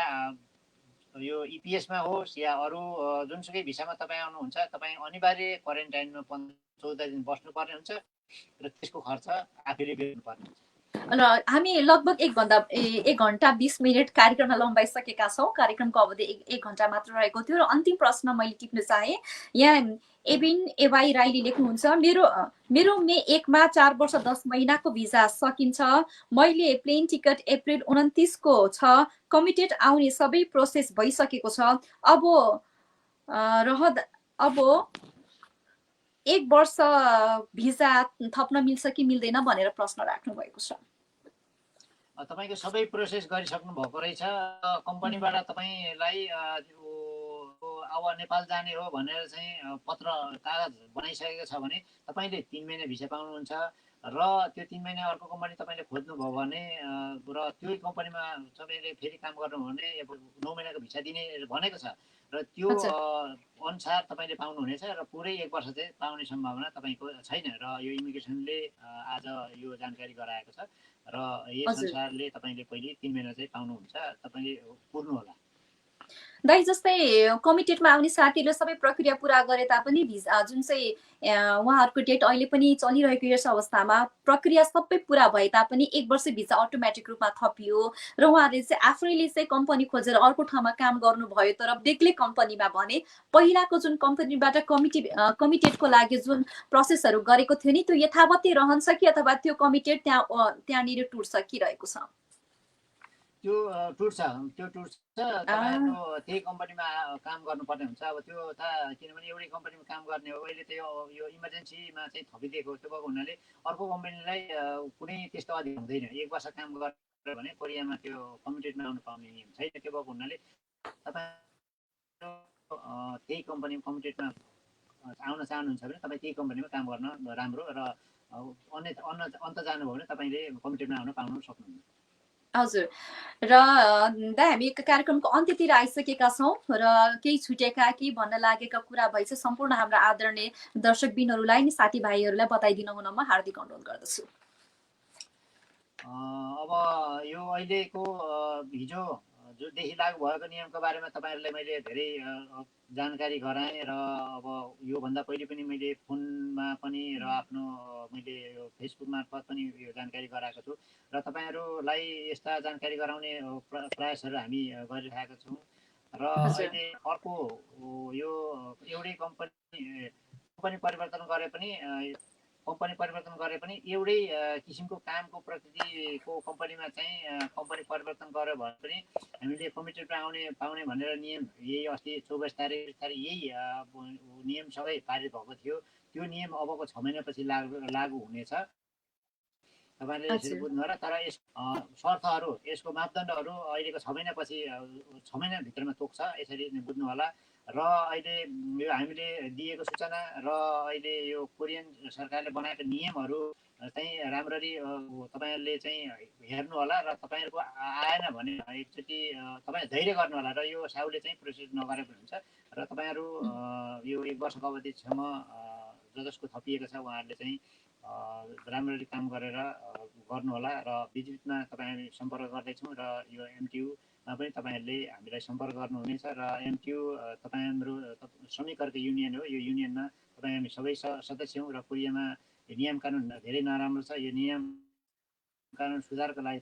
यो इपिएसमा होस् या अरू जुनसुकै भिसामा तपाईँ आउनुहुन्छ, तपाईँ अनिवार्य क्वारेन्टाइनमा 14 दिन बस्नुपर्ने हुन्छ र त्यसको खर्च आफैले बेर्नुपर्ने हुन्छ। र हामी लगभग 1 घण्टा 20 मिनट कार्यक्रमलाई लम्बाइसकेका छौँ। कार्यक्रमको अवधि 1 घण्टा मात्र रहेको थियो। र अन्तिम प्रश्न मैले टिप्न चाहे, यहाँ एबिन एवाई राईले लेख्नुहुन्छ, मेरो मे 1 मा 4 वर्ष 10 महिनाको भिजा सकिन्छ। मैले प्लेन टिकट अप्रिल 29 को छ। कमिटेड आउने सबै प्रोसेस भइसकेको छ। अब 1 वर्ष भिजा थप्न मिल्छ कि मिल्दैन भनेर प्रश्न राख्नु भएको छ। तपाईँको सबै प्रोसेस गरिसक्नु भएको रहेछ। कम्पनीबाट तपाईँलाई अब नेपाल जाने हो भनेर चाहिँ पत्र कागज बनाइसकेको छ भने तपाईँले 3 महिना भिसा पाउनुहुन्छ। र त्यो 3 महिना अर्को कम्पनी तपाईँले खोज्नुभयो भने र त्यो कम्पनीमा तपाईँले फेरि काम गर्नुभयो भने 9 महिनाको भिसा दिने भनेको छ। र त्यो अनुसार तपाईँले पाउनुहुनेछ। र पुरै 1 वर्ष चाहिँ पाउने सम्भावना तपाईँको छैन। र यो इमिग्रेसनले आज यो जानकारी गराएको छ। र यस अनुसारले तपाईँले पहिले 3 महिना चाहिँ पाउनुहुन्छ। तपाईँले पुर्नु होला। दाइ, जस्तै कमिटेडमा आउने साथीहरूले सबै प्रक्रिया पुरा गरे तापनि भिजा जुन चाहिँ उहाँहरूको डेट अहिले पनि चलिरहेको यस अवस्थामा प्रक्रिया सबै पुरा भए तापनि 1 वर्ष भिजा अटोमेटिक रूपमा थपियो र उहाँहरूले चाहिँ आफैले चाहिँ कम्पनी खोजेर अर्को ठाउँमा काम गर्नुभयो। तर बेग्लै कम्पनीमा भने पहिलाको जुन कम्पनीबाट कमिटेडको लागि जुन प्रोसेसहरू गरेको थियो नि, त्यो यथावतै रहन्छ कि अथवा त्यो कमिटेड त्यहाँनिर टुट्छ कि रहेको छ? त्यो टुट्छ। तपाईँको त्यही कम्पनीमा काम गर्नुपर्ने हुन्छ। अब त्यो त किनभने एउटै कम्पनीमा काम गर्ने हो। अहिले त यो इमर्जेन्सीमा चाहिँ थपिदिएको त्यो भएको हुनाले अर्को कम्पनीलाई कुनै त्यस्तो अधिकार हुँदैन। 1 वर्ष काम गर्यो भने कोरियामा त्यो कमिटेडमा आउनु पाउने नियम छैन। त्यो भएको हुनाले तपाईँ त्यही कमिटेडमा आउन चाहनुहुन्छ भने तपाईँ त्यही कम्पनीमा काम गर्न राम्रो। र अन्त जानुभयो भने तपाईँले कमिटेडमा आउन पाउनु सक्नुहुन्न। हजुर। र हामी कार्यक्रमको अन्त्यतिर आइसकेका छौँ र केही छुटेका केही भन्न लागेका कुरा भएछ सम्पूर्ण हाम्रा आदरणीय दर्शकबिनहरूलाई नि साथीभाइहरूलाई बताइदिनु हुन म हार्दिक अनुरोध गर्दछु। अब यो अहिलेको हिजोदेखि लागू भएको नियमको बारेमा तपाईँहरूलाई मैले धेरै जानकारी गराएँ। र अब योभन्दा पहिले पनि मैले फोनमा पनि र आफ्नो मैले यो फेसबुक मार्फत पनि यो जानकारी गराएको छु। र तपाईँहरूलाई यस्ता जानकारी गराउने प्रयासहरू हामी गरिरहेका छौँ। र अहिले अर्को यो एउटै कम्पनी परिवर्तन गरे पनि एउटै किसिमको कामको प्रकृतिको कम्पनीमा चाहिँ कम्पनी परिवर्तन गर्यो भने पनि हामीले कमिटेडमा पाउने भनेर नियम यही अस्ति 24 तारिक यही नियम सबै पारित भएको थियो। त्यो नियम अबको 6 महिनापछि लागू हुनेछ। तपाईँले यसरी बुझ्नु होला। तर शर्तहरू यसको मापदण्डहरू अहिलेको 6 महिनापछि 6 महिनाभित्रमा तोक्छ, यसरी बुझ्नु होला। र अहिले यो हामीले दिएको सूचना र अहिले यो कोरियन सरकारले बनाएको नियमहरू चाहिँ राम्ररी तपाईँहरूले चाहिँ हेर्नु होला। र तपाईँहरूको आएन भने एकचोटि तपाईँ धैर्य गर्नु होला। र यो साउले चाहिँ प्रोसेस नगरे पनि हुन्छ। र तपाईँहरू यो 1 वर्षको अवधिसम्म जसको थपिएको छ उहाँहरूले चाहिँ राम्ररी काम गरेर गर्नु होला। र बिचबिचमा तपाईँ सम्पर्क गर्दैछौँ। र यो एमटियुमा पनि तपाईँहरूले हामीलाई सम्पर्क गर्नुहुनेछ। र एमटियु तपाईँ हाम्रो श्रमिकहरूको युनियन हो। यो युनियनमा तपाईँ हामी सबै सदस्य हौँ। र कोरियामा यो नियम कानुन धेरै नराम्रो छ। यो नियम कानुन सुधारको लागि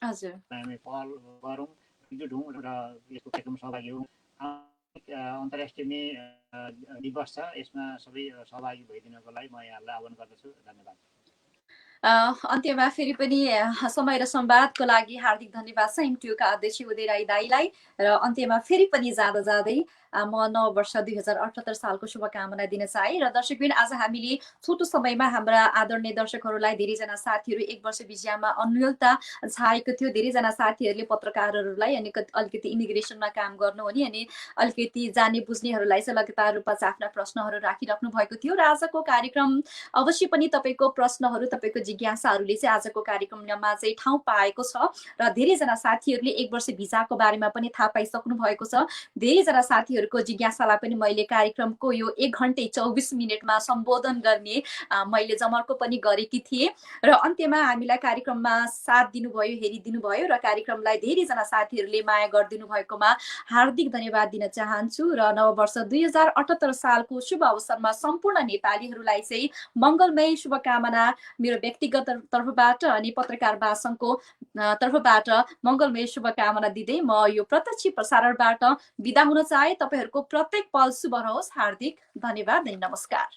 हामी पहल गरौँ, एकजुट हौँ र यसको कार्यक्रम सहभागी हौँ। अन्तर्राष्ट्रिय मे दिवस छ, यसमा सबै सहभागी भइदिनको लागि म यहाँलाई आह्वान गर्दछु। धन्यवाद। अन्त्यमा फेरि पनि समय र संवादको लागि हार्दिक धन्यवाद छ एमटियुका अध्यक्ष उदय राई दाईलाई। र अन्त्यमा फेरि पनि जाँदै म नव वर्ष 2078 सालको शुभकामना दिन चाहे। र दर्शकबिन आज हामीले छोटो समयमा हाम्रा आदरणीय दर्शकहरूलाई धेरैजना साथीहरू एक वर्ष भिजामा अन्योलता छाएको थियो। धेरैजना साथीहरूले पत्रकारहरूलाई अनि अलिकति इमिग्रेसनमा काम गर्नुहुने अनि अलिकति जाने बुझ्नेहरूलाई चाहिँ लगातार रूपमा चाहिँ आफ्ना प्रश्नहरू राखिराख्नु भएको थियो। र आजको कार्यक्रम अवश्य पनि तपाईँको प्रश्नहरू तपाईँको जिज्ञासाहरूले चाहिँ आजको कार्यक्रममा चाहिँ ठाउँ पाएको छ र धेरैजना साथीहरूले एक वर्ष भिजाको बारेमा पनि थाहा पाइसक्नु भएको छ। धेरैजना साथीहरूको जिज्ञासालाई पनि मैले कार्यक्रमको यो 1 घण्टे 24 मिनटमा सम्बोधन गर्ने मैले जमर्को पनि गरेकी थिएँ। र अन्त्यमा हामीलाई कार्यक्रममा साथ दिनुभयो, हेरिदिनु भयो र कार्यक्रमलाई धेरैजना साथीहरूले माया गरिदिनु भएकोमा हार्दिक धन्यवाद दिन चाहन्छु। र नववर्ष 2078 सालको शुभ अवसरमा सम्पूर्ण नेपालीहरूलाई चाहिँ मङ्गलमय शुभकामना मेरो व्यक्तिगत तर्फबाट अनि पत्रकार महासङ्घको तर्फबाट मङ्गलमय शुभकामना दिँदै म यो प्रत्यक्ष प्रसारणबाट बिदा हुन चाहे। तपाईँहरूको प्रत्येक पल शुभ रहोस्। हार्दिक धन्यवाद अनि नमस्कार।